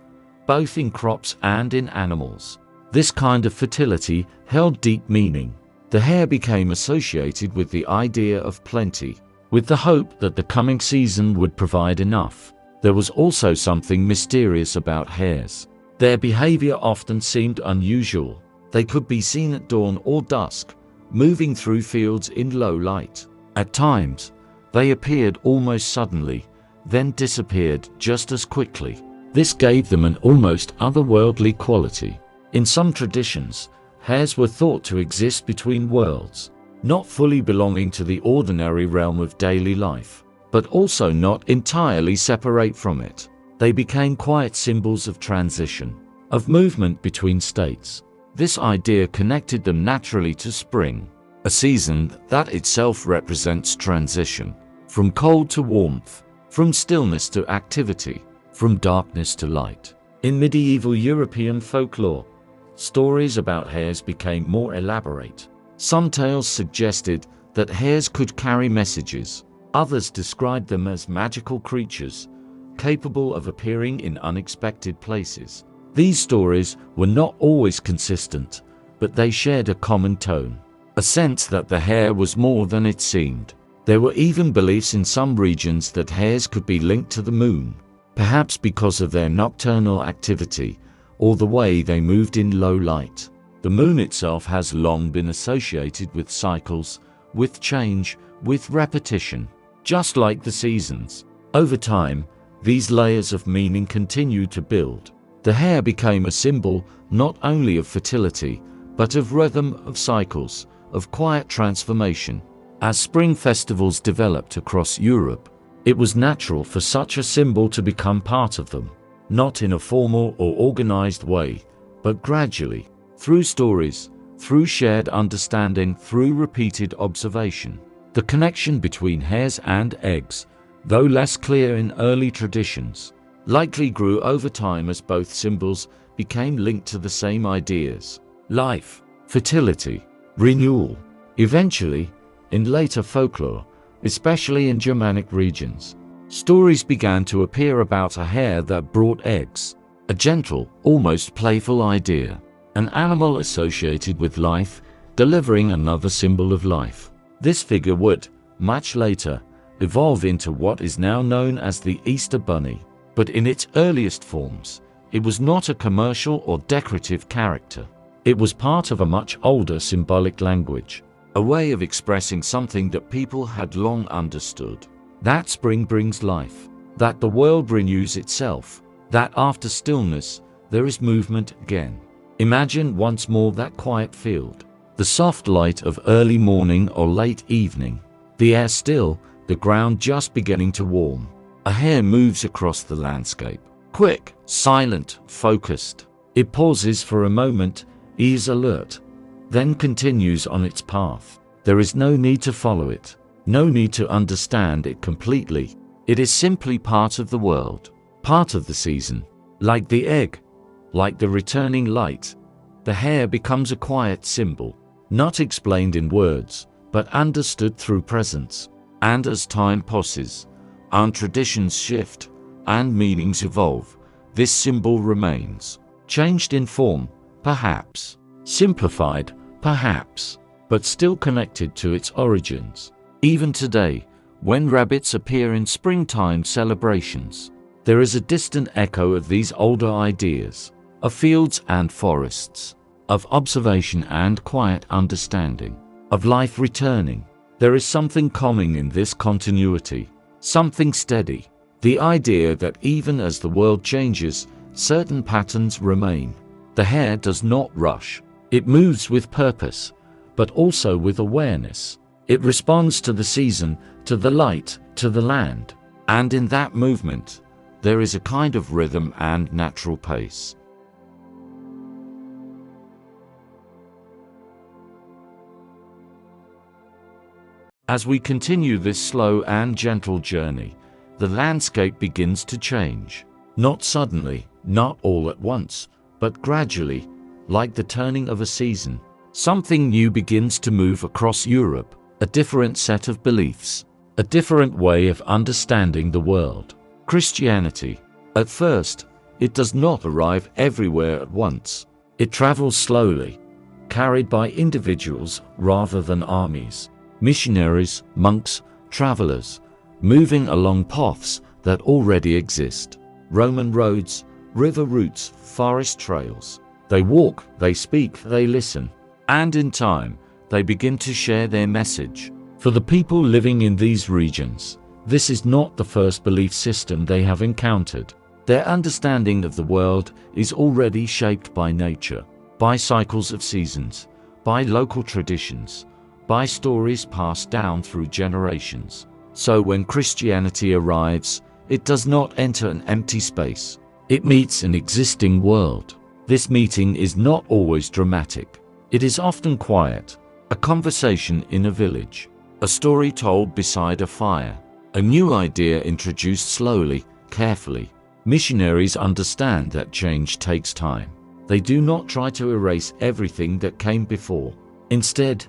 both in crops and in animals, this kind of fertility held deep meaning. The hare became associated with the idea of plenty, with the hope that the coming season would provide enough. There was also something mysterious about hares. Their behavior often seemed unusual. They could be seen at dawn or dusk, moving through fields in low light. At times, they appeared almost suddenly, then disappeared just as quickly. This gave them an almost otherworldly quality. In some traditions, hares were thought to exist between worlds, not fully belonging to the ordinary realm of daily life, but also not entirely separate from it. They became quiet symbols of transition, of movement between states. This idea connected them naturally to spring, a season that itself represents transition, from cold to warmth, from stillness to activity, from darkness to light. In medieval European folklore, stories about hares became more elaborate. Some tales suggested that hares could carry messages. Others described them as magical creatures, capable of appearing in unexpected places. These stories were not always consistent, but they shared a common tone, a sense that the hare was more than it seemed. There were even beliefs in some regions that hares could be linked to the moon, perhaps because of their nocturnal activity or the way they moved in low light. The moon itself has long been associated with cycles, with change, with repetition, just like the seasons. Over time, these layers of meaning continued to build. The hare became a symbol not only of fertility, but of rhythm, of cycles, of quiet transformation. As spring festivals developed across Europe, it was natural for such a symbol to become part of them, not in a formal or organized way, but gradually, through stories, through shared understanding, through repeated observation. The connection between hares and eggs, though less clear in early traditions, likely grew over time as both symbols became linked to the same ideas: life, fertility, renewal. Eventually, in later folklore, especially in Germanic regions, stories began to appear about a hare that brought eggs, a gentle, almost playful idea, an animal associated with life, delivering another symbol of life. This figure would, much later, evolve into what is now known as the Easter Bunny. But in its earliest forms, it was not a commercial or decorative character. It was part of a much older symbolic language, a way of expressing something that people had long understood: that spring brings life, that the world renews itself, that after stillness, there is movement again. Imagine once more that quiet field, the soft light of early morning or late evening, The air still, the ground just beginning to warm. A hare moves across the landscape. Quick, silent, focused. It pauses for a moment, ears alert, then continues on its path. There is no need to follow it, no need to understand it completely. It is simply part of the world, part of the season. Like the egg, like the returning light, the hare becomes a quiet symbol, not explained in words, but understood through presence. And as time passes, and traditions shift, and meanings evolve, this symbol remains. Changed in form, perhaps. Simplified, perhaps. But still connected to its origins. Even today, when rabbits appear in springtime celebrations, there is a distant echo of these older ideas, of fields and forests, of observation and quiet understanding, of life returning. There is something calming in this continuity, something steady. The idea that even as the world changes, certain patterns remain. The hare does not rush. It moves with purpose, but also with awareness. It responds to the season, to the light, to the land. And in that movement, there is a kind of rhythm and natural pace. As we continue this slow and gentle journey, the landscape begins to change. Not suddenly, not all at once, but gradually, like the turning of a season. Something new begins to move across Europe, a different set of beliefs, a different way of understanding the world. Christianity. At first, it does not arrive everywhere at once. It travels slowly, carried by individuals rather than armies. Missionaries, monks, travelers, moving along paths that already exist. Roman roads, river routes, forest trails. They walk, they speak, they listen. And in time, they begin to share their message. For the people living in these regions, this is not the first belief system they have encountered. Their understanding of the world is already shaped by nature, by cycles of seasons, by local traditions, by stories passed down through generations. So when Christianity arrives, it does not enter an empty space. It meets an existing world. This meeting is not always dramatic. It is often quiet, a conversation in a village, a story told beside a fire, a new idea introduced slowly, carefully. Missionaries understand that change takes time. They do not try to erase everything that came before. Instead,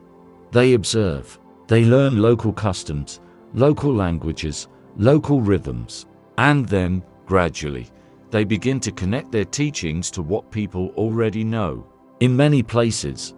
they observe. They learn local customs, local languages, local rhythms. And then, gradually, they begin to connect their teachings to what people already know. In many places,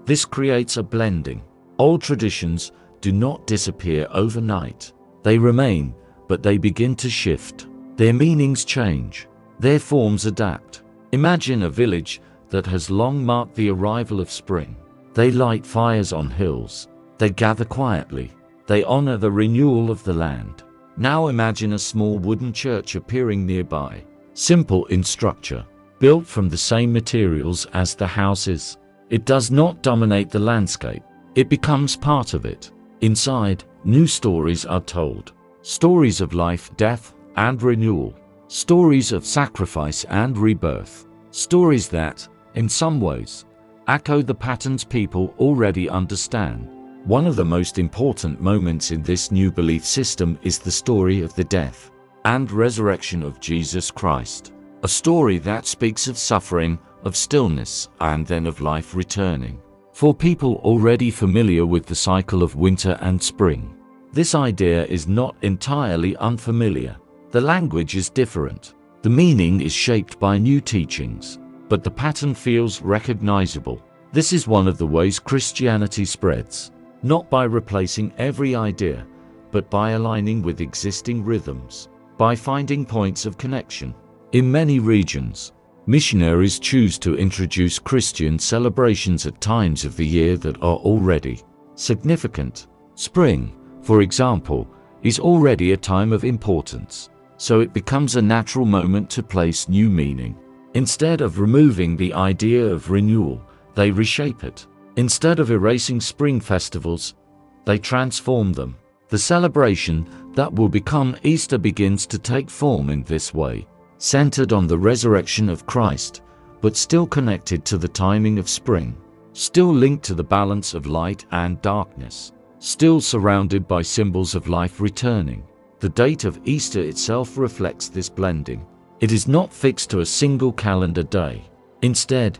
this creates a blending. Old traditions do not disappear overnight. They remain, but they begin to shift. Their meanings change. Their forms adapt. Imagine a village that has long marked the arrival of spring. They light fires on hills. They gather quietly. They honor the renewal of the land. Now imagine a small wooden church appearing nearby. Simple in structure, built from the same materials as the houses. It does not dominate the landscape. It becomes part of it. Inside, new stories are told. Stories of life, death, and renewal. Stories of sacrifice and rebirth. Stories that, in some ways, echo the patterns people already understand. One of the most important moments in this new belief system is the story of the death and resurrection of Jesus Christ. A story that speaks of suffering, of stillness, and then of life returning. For people already familiar with the cycle of winter and spring, this idea is not entirely unfamiliar. The language is different. The meaning is shaped by new teachings, but the pattern feels recognizable. This is one of the ways Christianity spreads, not by replacing every idea, but by aligning with existing rhythms, by finding points of connection. In many regions, missionaries choose to introduce Christian celebrations at times of the year that are already significant. Spring, for example, is already a time of importance, so it becomes a natural moment to place new meaning. Instead of removing the idea of renewal, they reshape it. Instead of erasing spring festivals, they transform them. The celebration that will become Easter begins to take form in this way, centered on the resurrection of Christ, but still connected to the timing of spring, still linked to the balance of light and darkness, still surrounded by symbols of life returning. The date of Easter itself reflects this blending. It is not fixed to a single calendar day. Instead,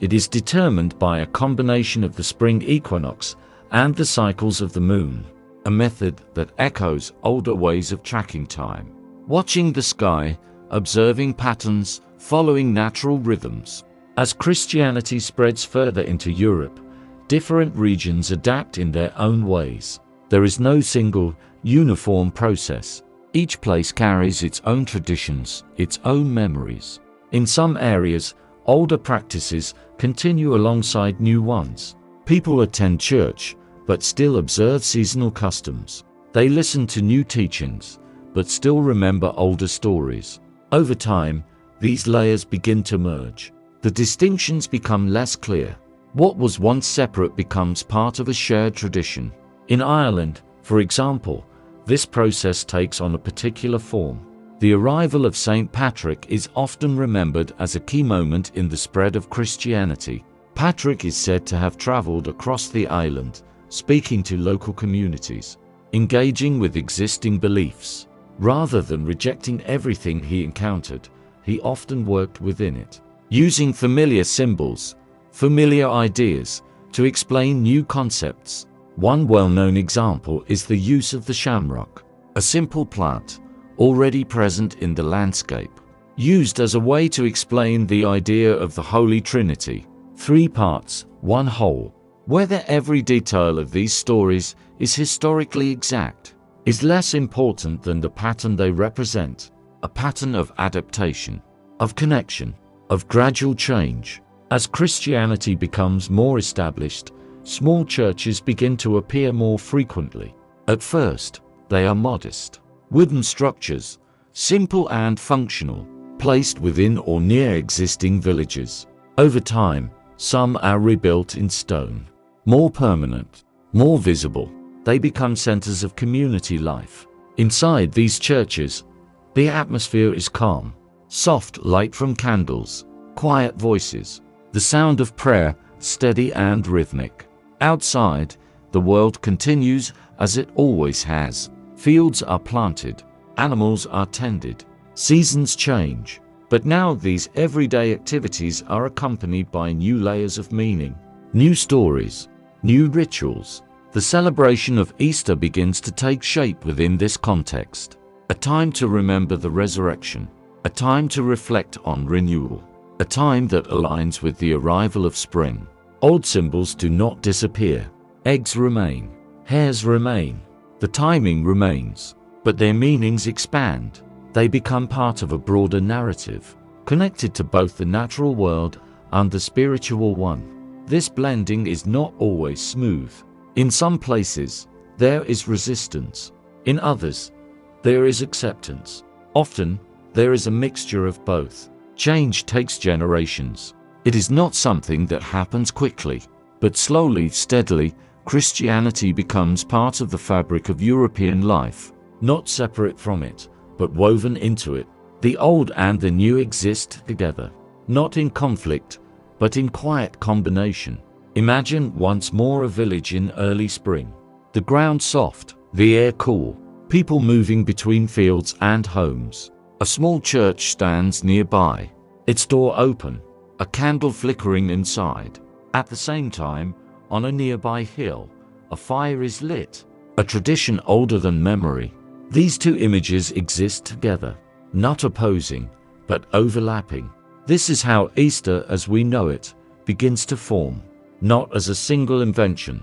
it is determined by a combination of the spring equinox and the cycles of the moon, a method that echoes older ways of tracking time. Watching the sky, observing patterns, following natural rhythms. As Christianity spreads further into Europe, different regions adapt in their own ways. There is no single, uniform process. Each place carries its own traditions, its own memories. In some areas, older practices continue alongside new ones. People attend church, but still observe seasonal customs. They listen to new teachings, but still remember older stories. Over time, these layers begin to merge. The distinctions become less clear. What was once separate becomes part of a shared tradition. In Ireland, for example, this process takes on a particular form. The arrival of St. Patrick is often remembered as a key moment in the spread of Christianity. Patrick is said to have traveled across the island, speaking to local communities, engaging with existing beliefs. Rather than rejecting everything he encountered, he often worked within it, using familiar symbols, familiar ideas, to explain new concepts. One well-known example is the use of the shamrock, a simple plant, already present in the landscape, used as a way to explain the idea of the Holy Trinity, 3 parts, 1 whole. Whether every detail of these stories is historically exact is less important than the pattern they represent, a pattern of adaptation, of connection, of gradual change. As Christianity becomes more established, small churches begin to appear more frequently. At first, they are modest, wooden structures, simple and functional, placed within or near existing villages. Over time, some are rebuilt in stone, more permanent, more visible. They become centers of community life. Inside these churches, the atmosphere is calm, soft light from candles, quiet voices, the sound of prayer, steady and rhythmic. Outside, the world continues as it always has. Fields are planted, animals are tended, seasons change. But now these everyday activities are accompanied by new layers of meaning, new stories, new rituals. The celebration of Easter begins to take shape within this context. A time to remember the resurrection, a time to reflect on renewal, a time that aligns with the arrival of spring. Old symbols do not disappear. Eggs remain, hairs remain, the timing remains, but their meanings expand. They become part of a broader narrative, connected to both the natural world and the spiritual one. This blending is not always smooth. In some places, there is resistance. In others, there is acceptance. Often, there is a mixture of both. Change takes generations. It is not something that happens quickly, but slowly, steadily, Christianity becomes part of the fabric of European life, not separate from it, but woven into it. The old and the new exist together, not in conflict, but in quiet combination. Imagine once more a village in early spring. The ground soft, the air cool, people moving between fields and homes. A small church stands nearby, its door open, a candle flickering inside. At the same time, on a nearby hill, a fire is lit, a tradition older than memory. These two images exist together, not opposing, but overlapping. This is how Easter as we know it begins to form, not as a single invention,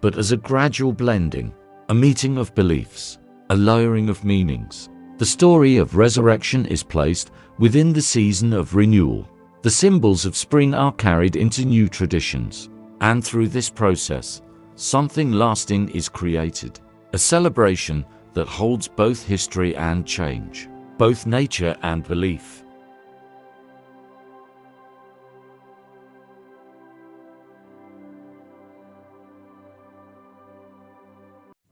but as a gradual blending, a meeting of beliefs, a layering of meanings. The story of resurrection is placed within the season of renewal. The symbols of spring are carried into new traditions, and through this process, something lasting is created, a celebration that holds both history and change, both nature and belief.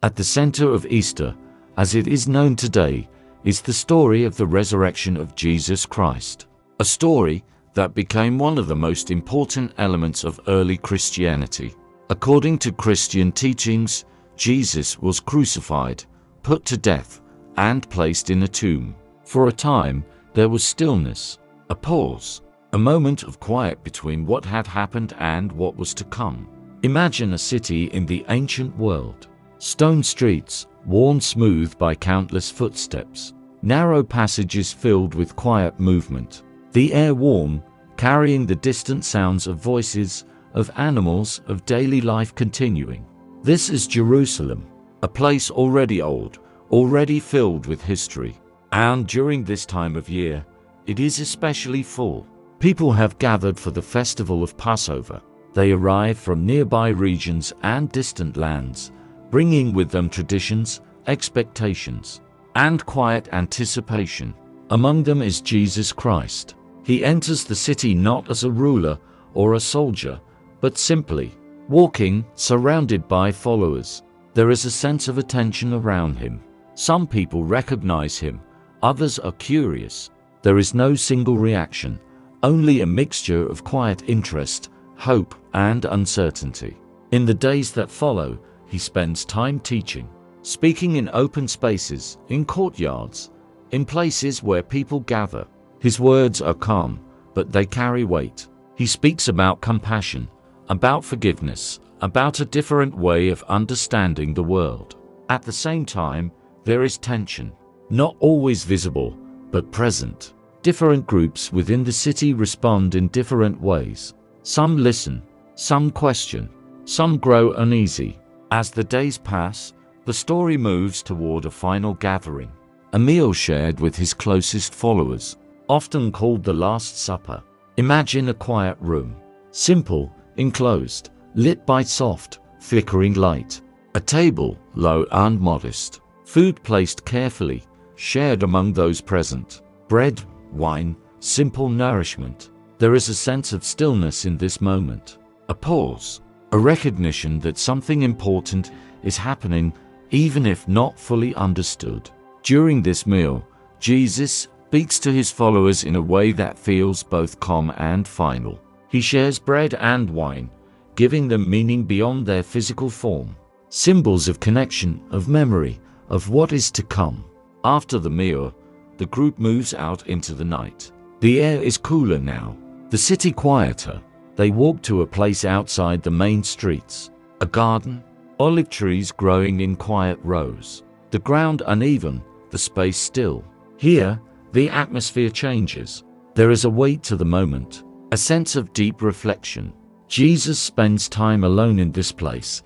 At the center of Easter, as it is known today, is the story of the resurrection of Jesus Christ, a story that became one of the most important elements of early Christianity. According to Christian teachings, Jesus was crucified, put to death, and placed in a tomb. For a time, there was stillness, a pause, a moment of quiet between what had happened and what was to come. Imagine a city in the ancient world. Stone streets, worn smooth by countless footsteps. Narrow passages filled with quiet movement. The air warm, carrying the distant sounds of voices, of animals, of daily life continuing. This is Jerusalem, a place already old, already filled with history. And during this time of year, it is especially full. People have gathered for the festival of Passover. They arrive from nearby regions and distant lands, bringing with them traditions, expectations, and quiet anticipation. Among them is Jesus Christ. He enters the city not as a ruler or a soldier, but simply walking, surrounded by followers. There is a sense of attention around him. Some people recognize him, others are curious. There is no single reaction, only a mixture of quiet interest, hope, and uncertainty. In the days that follow, he spends time teaching, speaking in open spaces, in courtyards, in places where people gather. His words are calm, but they carry weight. He speaks about compassion, about forgiveness, about a different way of understanding the world. At the same time, there is tension, not always visible, but present. Different groups within the city respond in different ways. Some listen, some question, some grow uneasy. As the days pass, the story moves toward a final gathering, a meal shared with his closest followers, often called the Last Supper. Imagine a quiet room, simple, enclosed, lit by soft, flickering light. A table, low and modest. Food placed carefully, shared among those present. Bread, wine, simple nourishment. There is a sense of stillness in this moment. A pause, a recognition that something important is happening, even if not fully understood. During this meal, Jesus speaks to his followers in a way that feels both calm and final. He shares bread and wine, giving them meaning beyond their physical form. Symbols of connection, of memory, of what is to come. After the meal, the group moves out into the night. The air is cooler now, the city quieter. They walk to a place outside the main streets. A garden, olive trees growing in quiet rows. The ground uneven, the space still. Here, the atmosphere changes. There is a weight to the moment, a sense of deep reflection. Jesus spends time alone in this place,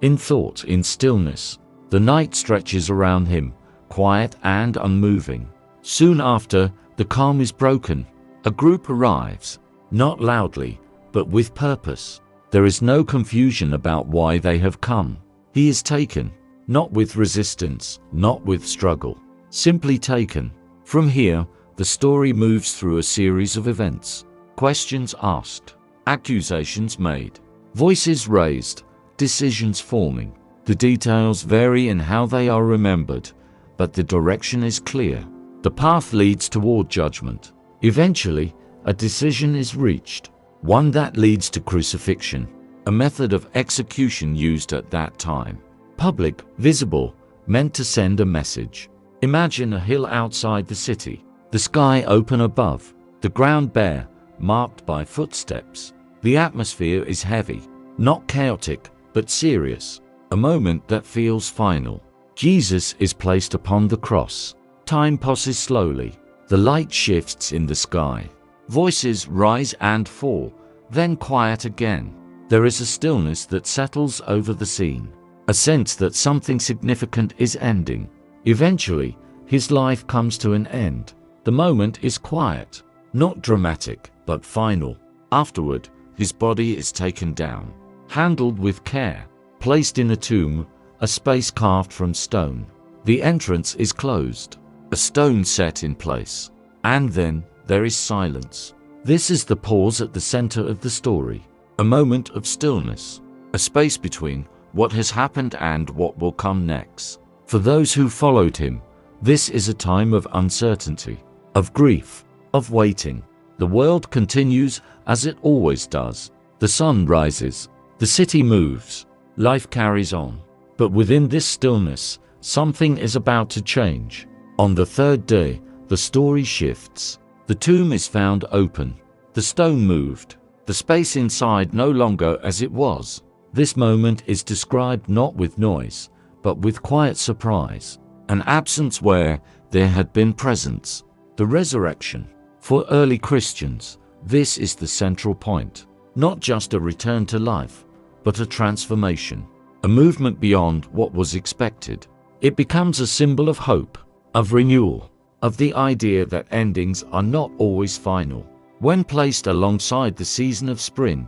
in thought, in stillness. The night stretches around him, quiet and unmoving. Soon after, the calm is broken. A group arrives, not loudly, but with purpose. There is no confusion about why they have come. He is taken, not with resistance, not with struggle, simply taken. From here, the story moves through a series of events. Questions asked, accusations made, voices raised, decisions forming. The details vary in how they are remembered, but the direction is clear. The path leads toward judgment. Eventually, a decision is reached, one that leads to crucifixion, a method of execution used at that time. Public, visible, meant to send a message. Imagine a hill outside the city, the sky open above, the ground bare, marked by footsteps. The atmosphere is heavy, not chaotic, but serious, a moment that feels final. Jesus is placed upon the cross. Time passes slowly. The light shifts in the sky. Voices rise and fall, then quiet again. There is a stillness that settles over the scene, a sense that something significant is ending. Eventually, his life comes to an end. The moment is quiet, not dramatic, but final. Afterward, his body is taken down, handled with care, placed in a tomb, a space carved from stone. The entrance is closed, a stone set in place. And then, there is silence. This is the pause at the center of the story, a moment of stillness, a space between what has happened and what will come next. For those who followed him, this is a time of uncertainty, of grief, of waiting. The world continues as it always does. The sun rises, the city moves, life carries on. But within this stillness, something is about to change. On the third day, the story shifts. The tomb is found open. The stone moved. The space inside no longer as it was. This moment is described not with noise, but with quiet surprise. An absence where there had been presence. The resurrection. For early Christians, this is the central point. Not just a return to life, but a transformation. A movement beyond what was expected. It becomes a symbol of hope, of renewal, of the idea that endings are not always final. When placed alongside the season of spring,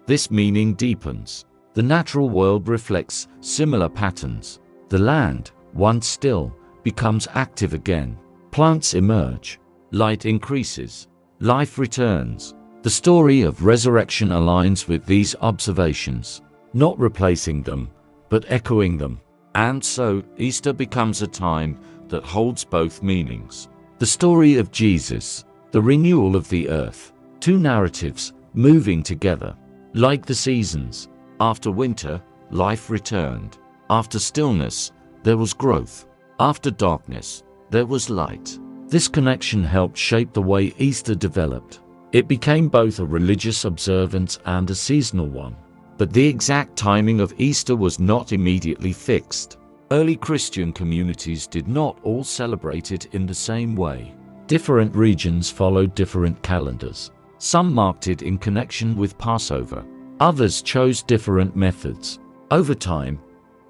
this meaning deepens. The natural world reflects similar patterns. The land, once still, becomes active again. Plants emerge. Light increases. Life returns. The story of resurrection aligns with these observations, not replacing them, but echoing them. And so, Easter becomes a time that holds both meanings. The story of Jesus, the renewal of the earth, two narratives moving together. Like the seasons, after winter, life returned. After stillness, there was growth. After darkness, there was light. This connection helped shape the way Easter developed. It became both a religious observance and a seasonal one. But the exact timing of Easter was not immediately fixed. Early Christian communities did not all celebrate it in the same way. Different regions followed different calendars. Some marked it in connection with Passover. Others chose different methods. Over time,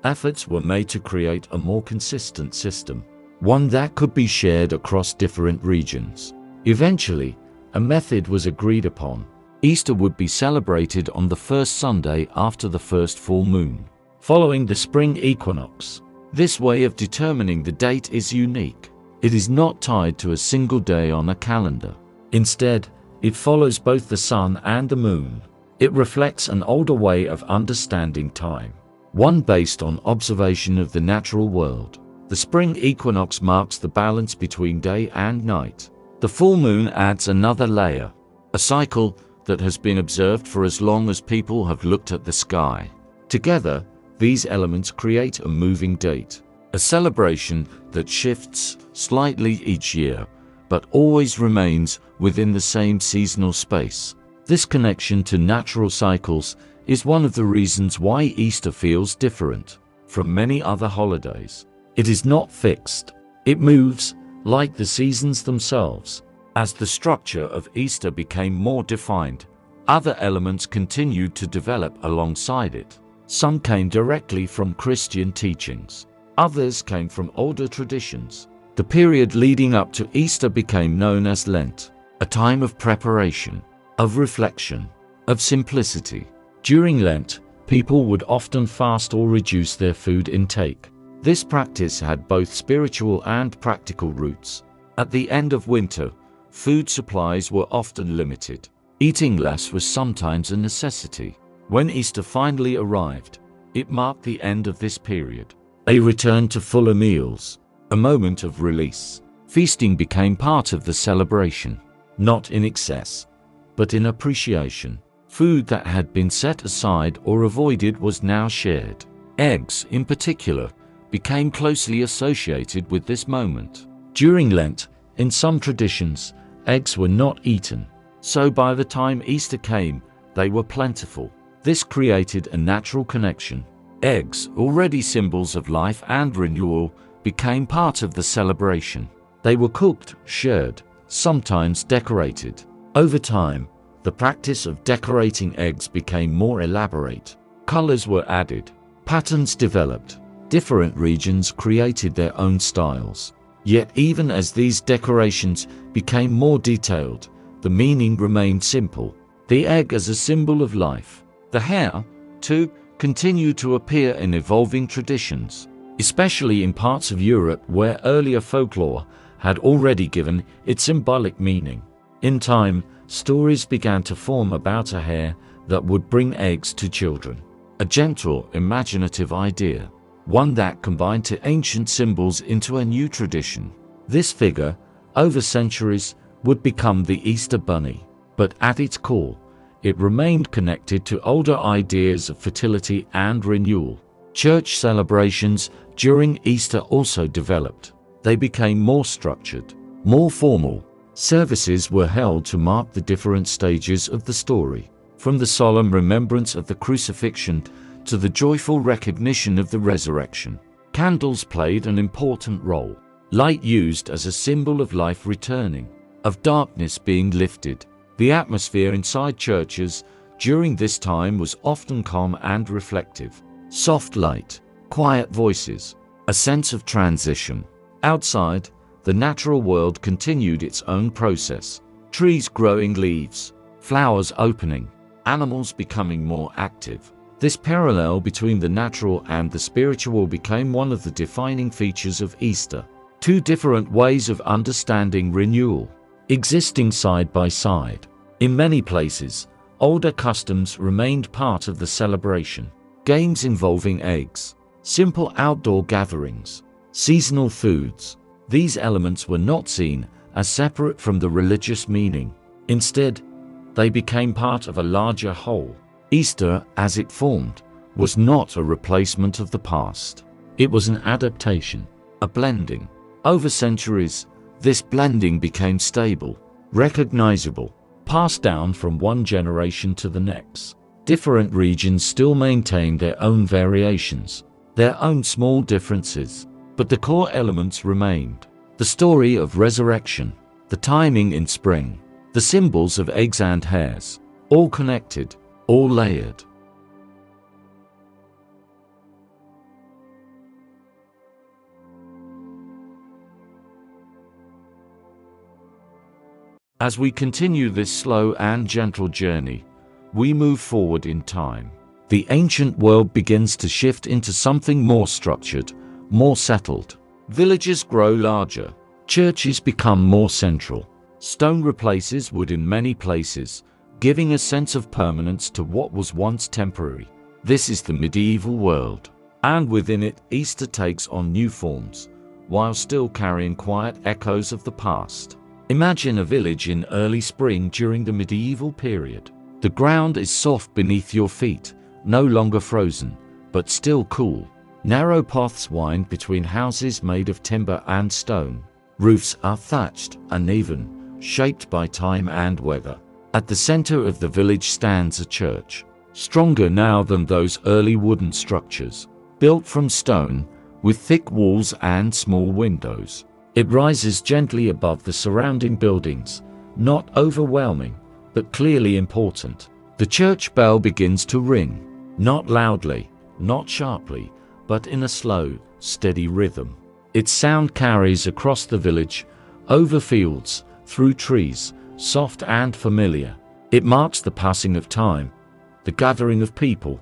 efforts were made to create a more consistent system, one that could be shared across different regions. Eventually, a method was agreed upon. Easter would be celebrated on the first Sunday after the first full moon, following the spring equinox. This way of determining the date is unique. It is not tied to a single day on a calendar. Instead, it follows both the sun and the moon. It reflects an older way of understanding time, one based on observation of the natural world. The spring equinox marks the balance between day and night. The full moon adds another layer, a cycle that has been observed for as long as people have looked at the sky. Together, these elements create a moving date, a celebration that shifts slightly each year, but always remains within the same seasonal space. This connection to natural cycles is one of the reasons why Easter feels different from many other holidays. It is not fixed. It moves, like the seasons themselves. As the structure of Easter became more defined, other elements continued to develop alongside it. Some came directly from Christian teachings. Others came from older traditions. The period leading up to Easter became known as Lent, a time of preparation, of reflection, of simplicity. During Lent, people would often fast or reduce their food intake. This practice had both spiritual and practical roots. At the end of winter, food supplies were often limited. Eating less was sometimes a necessity. When Easter finally arrived, it marked the end of this period. A return to fuller meals, a moment of release. Feasting became part of the celebration, not in excess, but in appreciation. Food that had been set aside or avoided was now shared. Eggs, in particular, became closely associated with this moment. During Lent, in some traditions, eggs were not eaten. So by the time Easter came, they were plentiful. This created a natural connection. Eggs, already symbols of life and renewal, became part of the celebration. They were cooked, shared, sometimes decorated. Over time, the practice of decorating eggs became more elaborate. Colors were added. Patterns developed. Different regions created their own styles. Yet even as these decorations became more detailed, the meaning remained simple. The egg as a symbol of life. The hare, too, continued to appear in evolving traditions, especially in parts of Europe where earlier folklore had already given it symbolic meaning. In time, stories began to form about a hare that would bring eggs to children. a gentle, imaginative idea, one that combined two ancient symbols into a new tradition. This figure, over centuries, would become the Easter Bunny, but at its core, it remained connected to older ideas of fertility and renewal. Church celebrations during Easter also developed. They became more structured, more formal. Services were held to mark the different stages of the story, from the solemn remembrance of the crucifixion to the joyful recognition of the resurrection. Candles played an important role. Light used as a symbol of life returning, of darkness being lifted. The atmosphere inside churches during this time was often calm and reflective. Soft light, quiet voices, a sense of transition. Outside, the natural world continued its own process. Trees growing leaves, flowers opening, animals becoming more active. This parallel between the natural and the spiritual became one of the defining features of Easter. Two different ways of understanding renewal, existing side by side. In many places, older customs remained part of the celebration. Games involving eggs, simple outdoor gatherings, seasonal foods. These elements were not seen as separate from the religious meaning. Instead, they became part of a larger whole. Easter, as it formed, was not a replacement of the past. It was an adaptation, a blending. Over centuries, this blending became stable, recognizable, passed down from one generation to the next. Different regions still maintained their own variations, their own small differences, but the core elements remained. The story of resurrection, the timing in spring, the symbols of eggs and hares, all connected, all layered. As we continue this slow and gentle journey, we move forward in time. The ancient world begins to shift into something more structured, more settled. Villages grow larger. Churches become more central. Stone replaces wood in many places, giving a sense of permanence to what was once temporary. This is the medieval world. And within it, Easter takes on new forms, while still carrying quiet echoes of the past. Imagine a village in early spring during the medieval period. The ground is soft beneath your feet, no longer frozen, but still cool. Narrow paths wind between houses made of timber and stone. Roofs are thatched, uneven, shaped by time and weather. At the center of the village stands a church, stronger now than those early wooden structures, built from stone, with thick walls and small windows. It rises gently above the surrounding buildings, not overwhelming, but clearly important. The church bell begins to ring, not loudly, not sharply, but in a slow, steady rhythm. Its sound carries across the village, over fields, through trees, soft and familiar. It marks the passing of time, the gathering of people,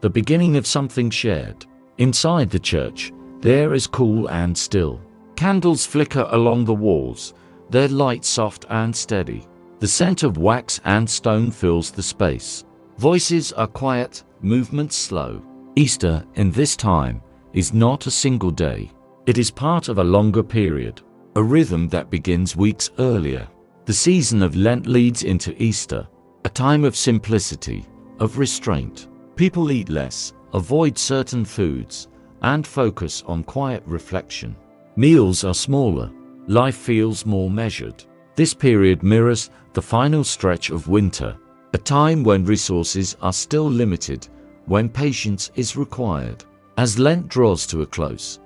the beginning of something shared. Inside the church, there is cool and still. Candles flicker along the walls, their light soft and steady. The scent of wax and stone fills the space. Voices are quiet, movements slow. Easter, in this time, is not a single day. It is part of a longer period, a rhythm that begins weeks earlier. The season of Lent leads into Easter, a time of simplicity, of restraint. People eat less, avoid certain foods, and focus on quiet reflection. Meals are smaller. Life feels more measured. This period mirrors the final stretch of winter, a time when resources are still limited, when patience is required. As Lent draws to a close,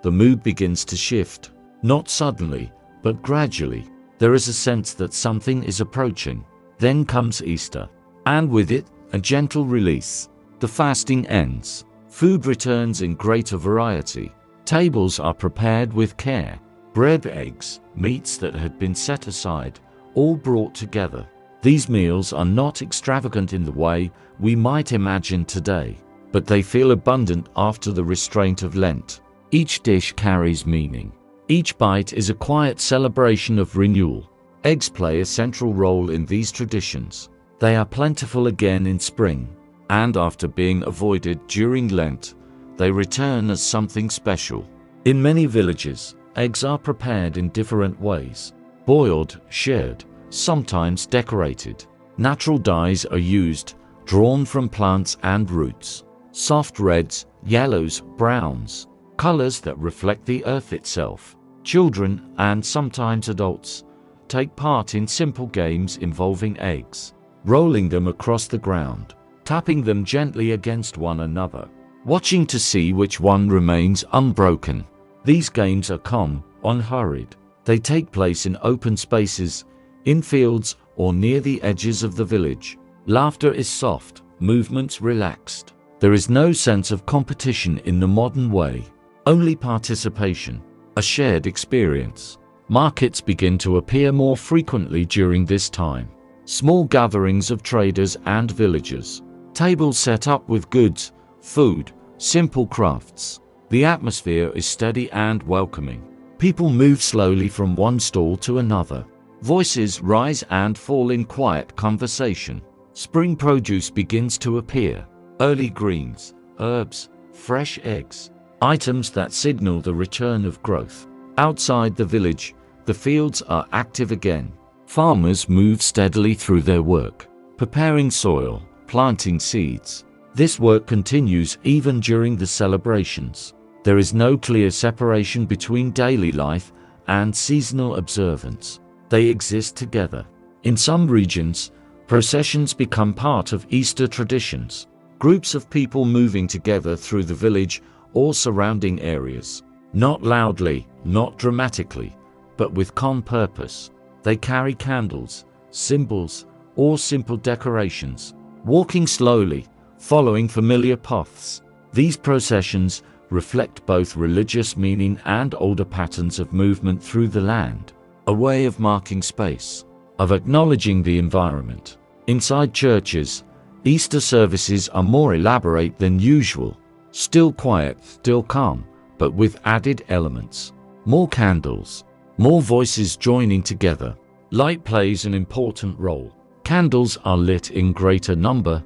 the mood begins to shift, not suddenly, but gradually. There is a sense that something is approaching. Then comes Easter, and with it, a gentle release. The fasting ends. Food returns in greater variety. Tables are prepared with care. Bread, eggs, meats that had been set aside, all brought together. These meals are not extravagant in the way we might imagine today, but they feel abundant after the restraint of Lent. Each dish carries meaning. Each bite is a quiet celebration of renewal. Eggs play a central role in these traditions. They are plentiful again in spring. and after being avoided during Lent, they return as something special. In many villages, eggs are prepared in different ways: boiled, shared, sometimes decorated. Natural dyes are used, drawn from plants and roots. Soft reds, yellows, browns, colors that reflect the earth itself. Children, and sometimes adults, take part in simple games involving eggs, rolling them across the ground, tapping them gently against one another, watching to see which one remains unbroken. These games are calm, unhurried. They take place in open spaces, in fields, or near the edges of the village. Laughter is soft, movements relaxed. There is no sense of competition in the modern way, only participation, a shared experience. Markets begin to appear more frequently during this time. Small gatherings of traders and villagers. Tables set up with goods, food, simple crafts. The atmosphere is steady and welcoming. People move slowly from one stall to another. Voices rise and fall in quiet conversation. Spring produce begins to appear. Early greens, herbs, fresh eggs. Items that signal the return of growth. Outside the village, the fields are active again. Farmers move steadily through their work, preparing soil, planting seeds. This work continues even during the celebrations. There is no clear separation between daily life and seasonal observance. They exist together. In some regions, processions become part of Easter traditions. Groups of people moving together through the village or surrounding areas. Not loudly, not dramatically, but with calm purpose. They carry candles, symbols, or simple decorations, walking slowly, following familiar paths. These processions reflect both religious meaning and older patterns of movement through the land, a way of marking space, of acknowledging the environment. Inside churches, Easter services are more elaborate than usual, still quiet, still calm, but with added elements. More candles, more voices joining together. Light plays an important role. Candles are lit in greater number,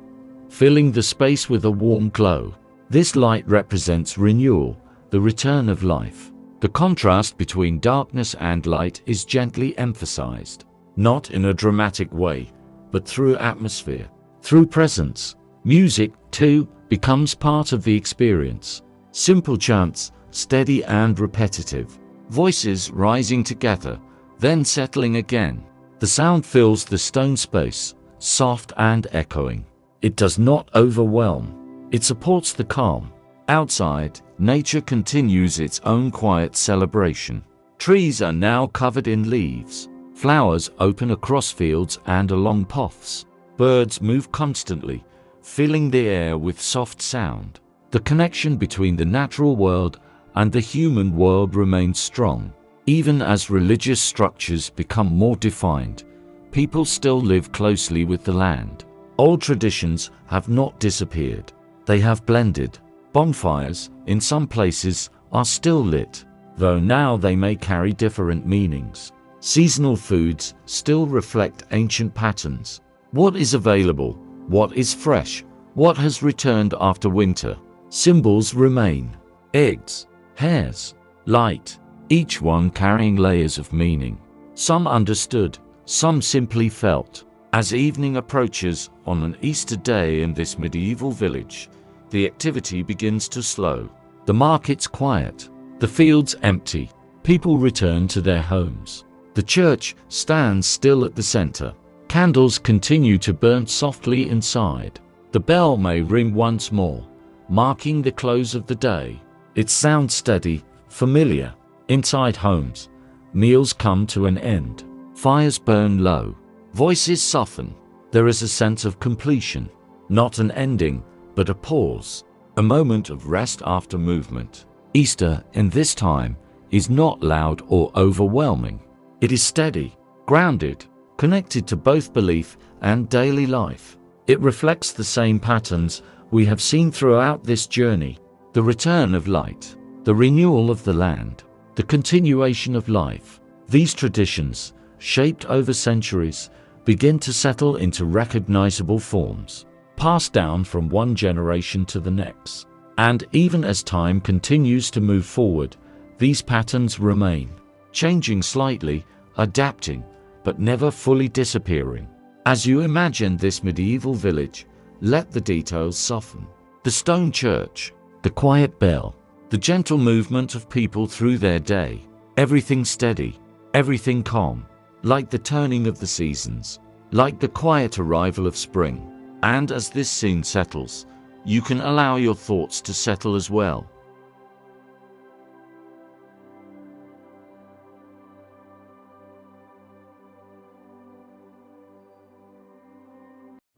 filling the space with a warm glow. This light represents renewal, the return of life. The contrast between darkness and light is gently emphasized, not in a dramatic way, but through atmosphere, through presence. Music, too, becomes part of the experience. Simple chants, steady and repetitive. Voices rising together, then settling again. The sound fills the stone space, soft and echoing. It does not overwhelm. It supports the calm. Outside, nature continues its own quiet celebration. Trees are now covered in leaves. Flowers open across fields and along paths. Birds move constantly, filling the air with soft sound. The connection between the natural world and the human world remains strong. Even as religious structures become more defined, people still live closely with the land. Old traditions have not disappeared. They have blended. Bonfires, in some places, are still lit, though now they may carry different meanings. Seasonal foods still reflect ancient patterns. What is available? What is fresh? What has returned after winter? Symbols remain. Eggs, hares, light, each one carrying layers of meaning. Some understood, some simply felt. As evening approaches on an Easter day in this medieval village, the activity begins to slow. The market's quiet, the fields empty. People return to their homes. The church stands still at the center. Candles continue to burn softly inside. The bell may ring once more, marking the close of the day. It sounds steady, familiar. Inside homes, meals come to an end. Fires burn low. Voices soften. There is a sense of completion. Not an ending, but a pause. A moment of rest after movement. Easter, in this time, is not loud or overwhelming. It is steady, grounded, connected to both belief and daily life. It reflects the same patterns we have seen throughout this journey. The return of light, the renewal of the land, the continuation of life. These traditions, shaped over centuries, begin to settle into recognizable forms. passed down from one generation to the next. And even as time continues to move forward, these patterns remain, changing slightly, adapting, but never fully disappearing. As you imagine this medieval village, let the details soften. The stone church, the quiet bell, the gentle movement of people through their day, everything steady, everything calm, like the turning of the seasons, like the quiet arrival of spring. And as this scene settles, you can allow your thoughts to settle as well.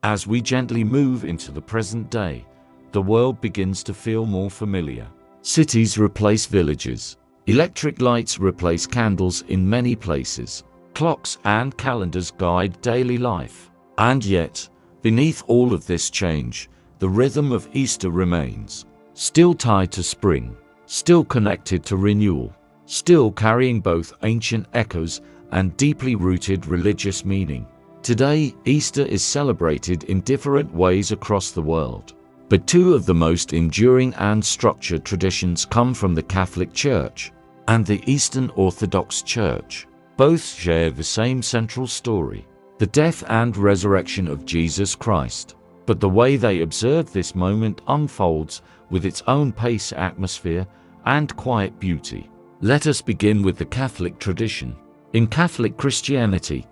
As we gently move into the present day, the world begins to feel more familiar. Cities replace villages. Electric lights replace candles in many places. Clocks and calendars guide daily life. And yet, beneath all of this change, the rhythm of Easter remains. Still tied to spring, still connected to renewal, still carrying both ancient echoes and deeply rooted religious meaning. Today, Easter is celebrated in different ways across the world. But two of the most enduring and structured traditions come from the Catholic Church and the Eastern Orthodox Church. Both share the same central story, the death and resurrection of Jesus Christ. But the way they observe this moment unfolds with its own pace, atmosphere, and quiet beauty. Let us begin with the Catholic tradition. In Catholic Christianity,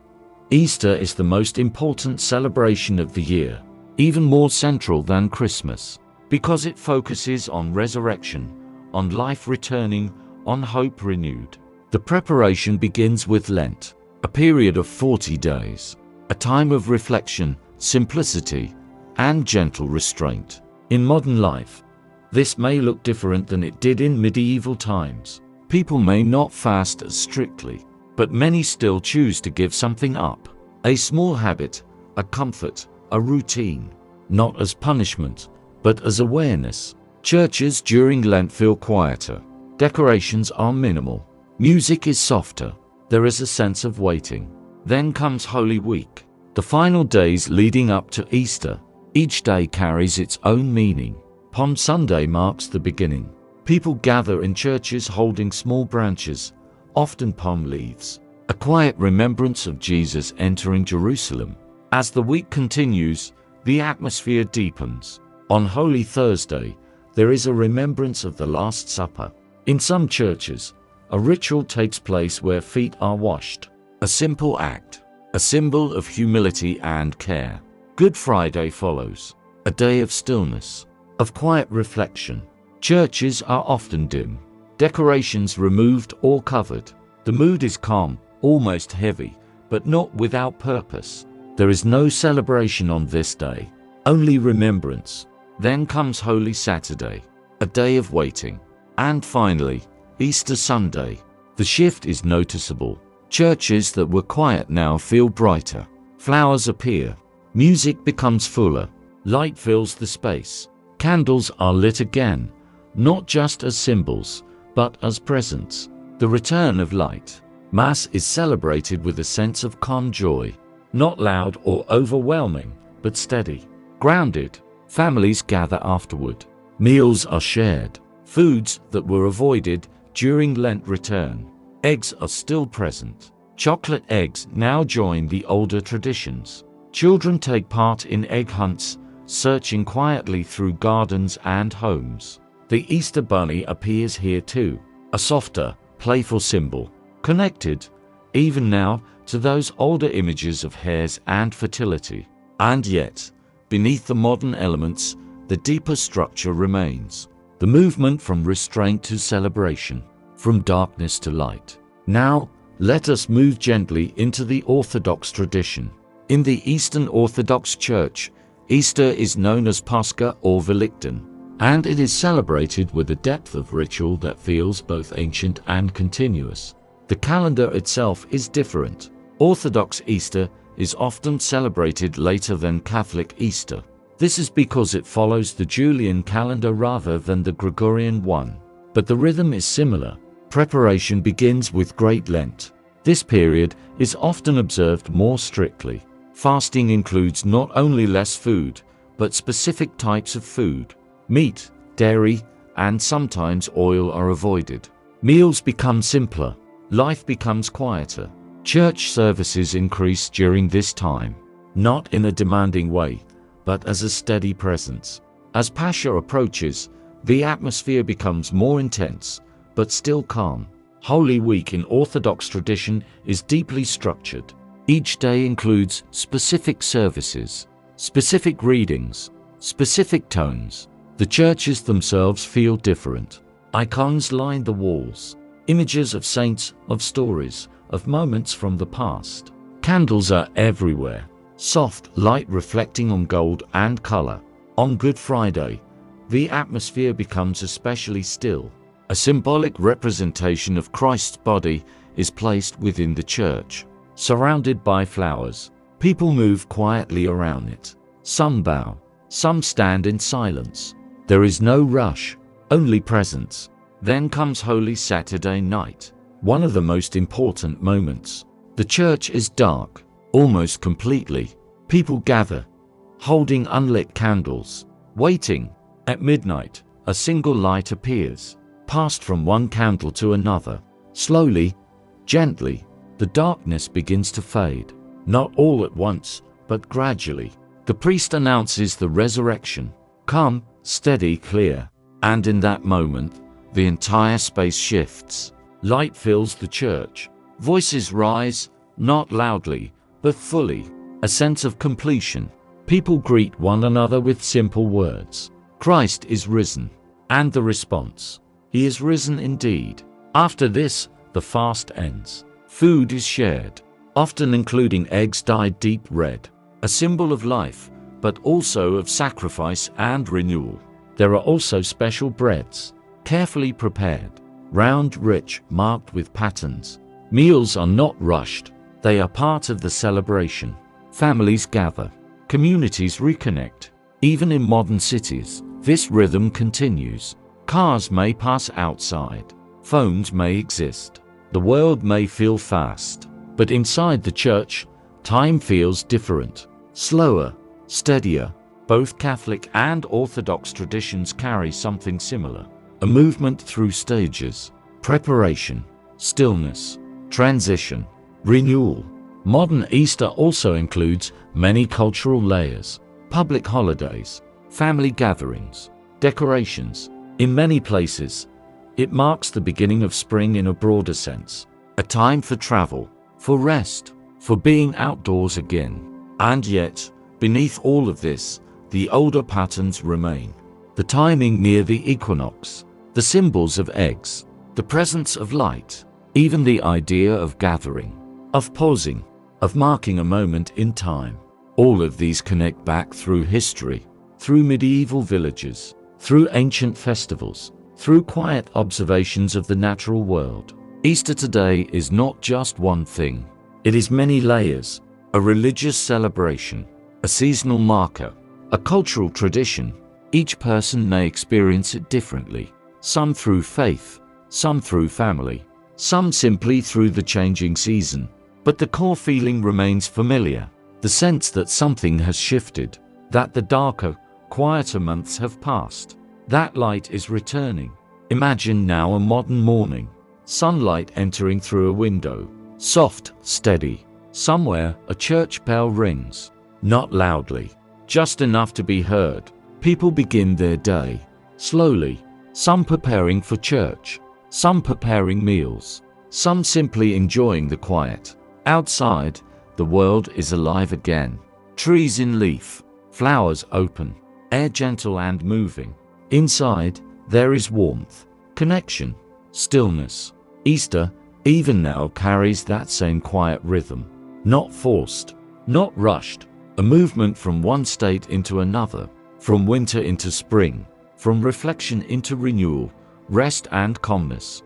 Easter is the most important celebration of the year, even more central than Christmas, because it focuses on resurrection, on life returning, on hope renewed. The preparation begins with Lent, a period of 40 days, a time of reflection, simplicity, and gentle restraint. In modern life, this may look different than it did in medieval times. People may not fast as strictly, but many still choose to give something up. A small habit, a comfort, a routine, not as punishment, but as awareness. Churches during Lent feel quieter. Decorations are minimal. Music is softer. There is a sense of waiting. Then comes Holy Week, the final days leading up to Easter. Each day carries its own meaning. Palm Sunday marks the beginning. People gather in churches holding small branches, often palm leaves, a quiet remembrance of Jesus entering Jerusalem. As the week continues, the atmosphere deepens. On Holy Thursday, there is a remembrance of the Last Supper. In some churches, a ritual takes place where feet are washed, a simple act, a symbol of humility and care. Good Friday follows, a day of stillness, of quiet reflection. Churches are often dim, decorations removed or covered. The mood is calm, almost heavy, but not without purpose. There is no celebration on this day, only remembrance. Then comes Holy Saturday, a day of waiting. And finally, Easter Sunday. The shift is noticeable. Churches that were quiet now feel brighter. Flowers appear. Music becomes fuller. Light fills the space. Candles are lit again, not just as symbols, but as presents. The return of light. Mass is celebrated with a sense of calm joy, not loud or overwhelming, but steady, grounded. Families gather afterward. Meals are shared. Foods that were avoided during Lent return. Eggs are still present. Chocolate eggs now join the older traditions. Children take part in egg hunts, searching quietly through gardens and homes. The Easter Bunny appears here too, a softer, playful symbol, connected, even now, to those older images of hares and fertility. And yet, beneath the modern elements, the deeper structure remains. The movement from restraint to celebration, from darkness to light. Now, let us move gently into the Orthodox tradition. In the Eastern Orthodox Church, Easter is known as Pascha or Velykten, and it is celebrated with a depth of ritual that feels both ancient and continuous. The calendar itself is different. Orthodox Easter is often celebrated later than Catholic Easter. This is because it follows the Julian calendar rather than the Gregorian one. But the rhythm is similar. Preparation begins with Great Lent. This period is often observed more strictly. Fasting includes not only less food, but specific types of food, meat, dairy, and sometimes oil are avoided. Meals become simpler. Life becomes quieter. Church services increase during this time, not in a demanding way, but as a steady presence. As Pascha approaches, the atmosphere becomes more intense, but still calm. Holy Week in Orthodox tradition is deeply structured. Each day includes specific services, specific readings, specific tones. The churches themselves feel different. Icons line the walls, images of saints, of stories, of moments from the past. Candles are everywhere, soft light reflecting on gold and color. On Good Friday, the atmosphere becomes especially still. A symbolic representation of Christ's body is placed within the church. Surrounded by flowers, people move quietly around it. Some bow, some stand in silence. There is no rush, only presence. Then comes Holy Saturday night, one of the most important moments. The church is dark, almost completely. People gather, holding unlit candles, waiting. At midnight, a single light appears, passed from one candle to another. Slowly, gently, the darkness begins to fade. Not all at once, but gradually. The priest announces the resurrection. Calm, steady, clear. And in that moment, the entire space shifts. Light fills the church. Voices rise, not loudly, but fully. A sense of completion. People greet one another with simple words. Christ is risen. And the response, He is risen indeed. After this, the fast ends. Food is shared, often including eggs dyed deep red, a symbol of life, but also of sacrifice and renewal. There are also special breads, carefully prepared, round, rich, marked with patterns. Meals are not rushed. They are part of the celebration. Families gather. Communities reconnect. Even in modern cities, this rhythm continues. Cars may pass outside. Phones may exist. The world may feel fast. But inside the church, time feels different. Slower, steadier. Both Catholic and Orthodox traditions carry something similar. A movement through stages. Preparation, stillness, transition, renewal. Modern Easter also includes many cultural layers. Public holidays, family gatherings, decorations. In many places, it marks the beginning of spring in a broader sense. A time for travel, for rest, for being outdoors again. And yet, beneath all of this, the older patterns remain. The timing near the equinox, the symbols of eggs, the presence of light, even the idea of gathering, of pausing, of marking a moment in time. All of these connect back through history, through medieval villages, through ancient festivals, through quiet observations of the natural world. Easter today is not just one thing. It is many layers, a religious celebration, a seasonal marker, a cultural tradition. Each person may experience it differently, some through faith, some through family, some simply through the changing season. But the core feeling remains familiar, the sense that something has shifted, that the darker, quieter months have passed, that light is returning. Imagine now a modern morning, sunlight entering through a window, soft, steady. Somewhere, a church bell rings, not loudly, just enough to be heard. People begin their day, slowly, some preparing for church, some preparing meals, some simply enjoying the quiet. Outside, the world is alive again. Trees in leaf, flowers open, air gentle and moving. Inside, there is warmth, connection, stillness. Easter, even now, carries that same quiet rhythm. Not forced, not rushed. A movement from one state into another, from winter into spring, from reflection into renewal, rest and calmness.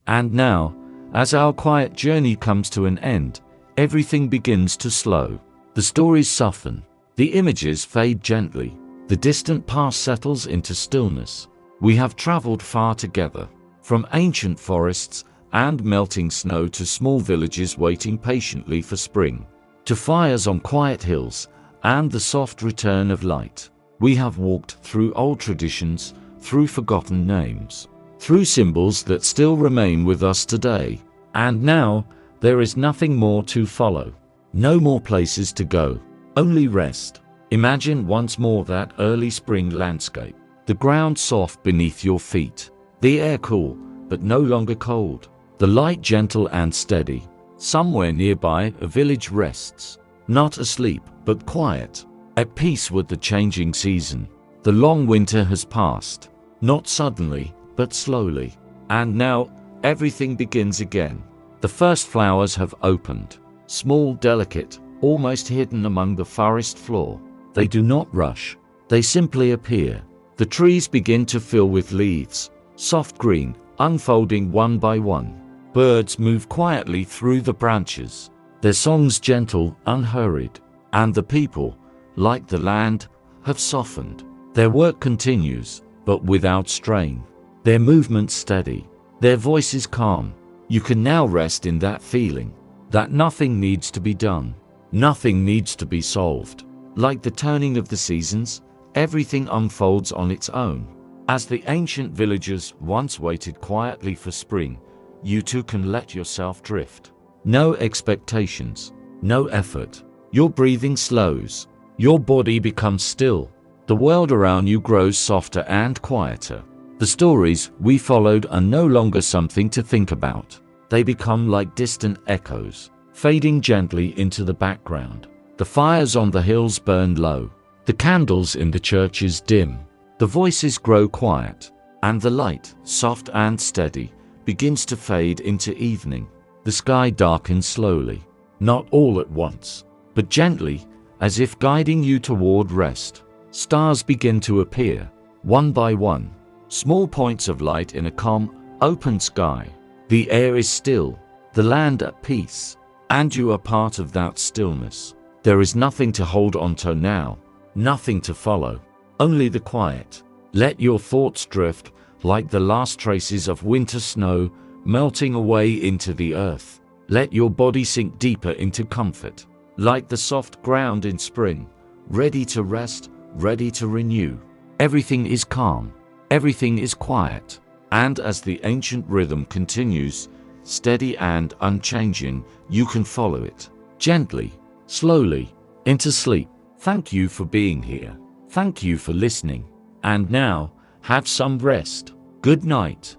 And now, as our quiet journey comes to an end, everything begins to slow. The stories soften, the images fade gently, the distant past settles into stillness. We have traveled far together, from ancient forests and melting snow to small villages waiting patiently for spring, to fires on quiet hills and the soft return of light. We have walked through old traditions, through forgotten names, through symbols that still remain with us today. And now, there is nothing more to follow. No more places to go, only rest. Imagine once more that early spring landscape. The ground soft beneath your feet, the air cool, but no longer cold, the light gentle and steady. Somewhere nearby, a village rests, not asleep, but quiet, at peace with the changing season. The long winter has passed, not suddenly, but slowly. And now, everything begins again. The first flowers have opened, small, delicate, almost hidden among the forest floor. They do not rush, they simply appear. The trees begin to fill with leaves, soft green, unfolding one by one. Birds move quietly through the branches, their songs gentle, unhurried. And the people, like the land, have softened. Their work continues, but without strain. Their movement steady, their voices calm. You can now rest in that feeling, that nothing needs to be done, nothing needs to be solved. Like the turning of the seasons, everything unfolds on its own. As the ancient villagers once waited quietly for spring, you too can let yourself drift. No expectations, no effort. Your breathing slows, your body becomes still. The world around you grows softer and quieter. The stories we followed are no longer something to think about. They become like distant echoes, fading gently into the background. The fires on the hills burn low. The candles in the churches dim. The voices grow quiet, and the light, soft and steady, begins to fade into evening. The sky darkens slowly, not all at once, but gently, as if guiding you toward rest. Stars begin to appear, one by one, small points of light in a calm, open sky. The air is still, the land at peace, and you are part of that stillness. There is nothing to hold on to now, nothing to follow, only the quiet. Let your thoughts drift like the last traces of winter snow melting away into the earth. Let your body sink deeper into comfort, like the soft ground in spring, ready to rest, ready to renew. Everything is calm, everything is quiet, and as the ancient rhythm continues, steady and unchanging, you can follow it, gently, slowly, into sleep. Thank you for being here. Thank you for listening. And now, have some rest. Good night.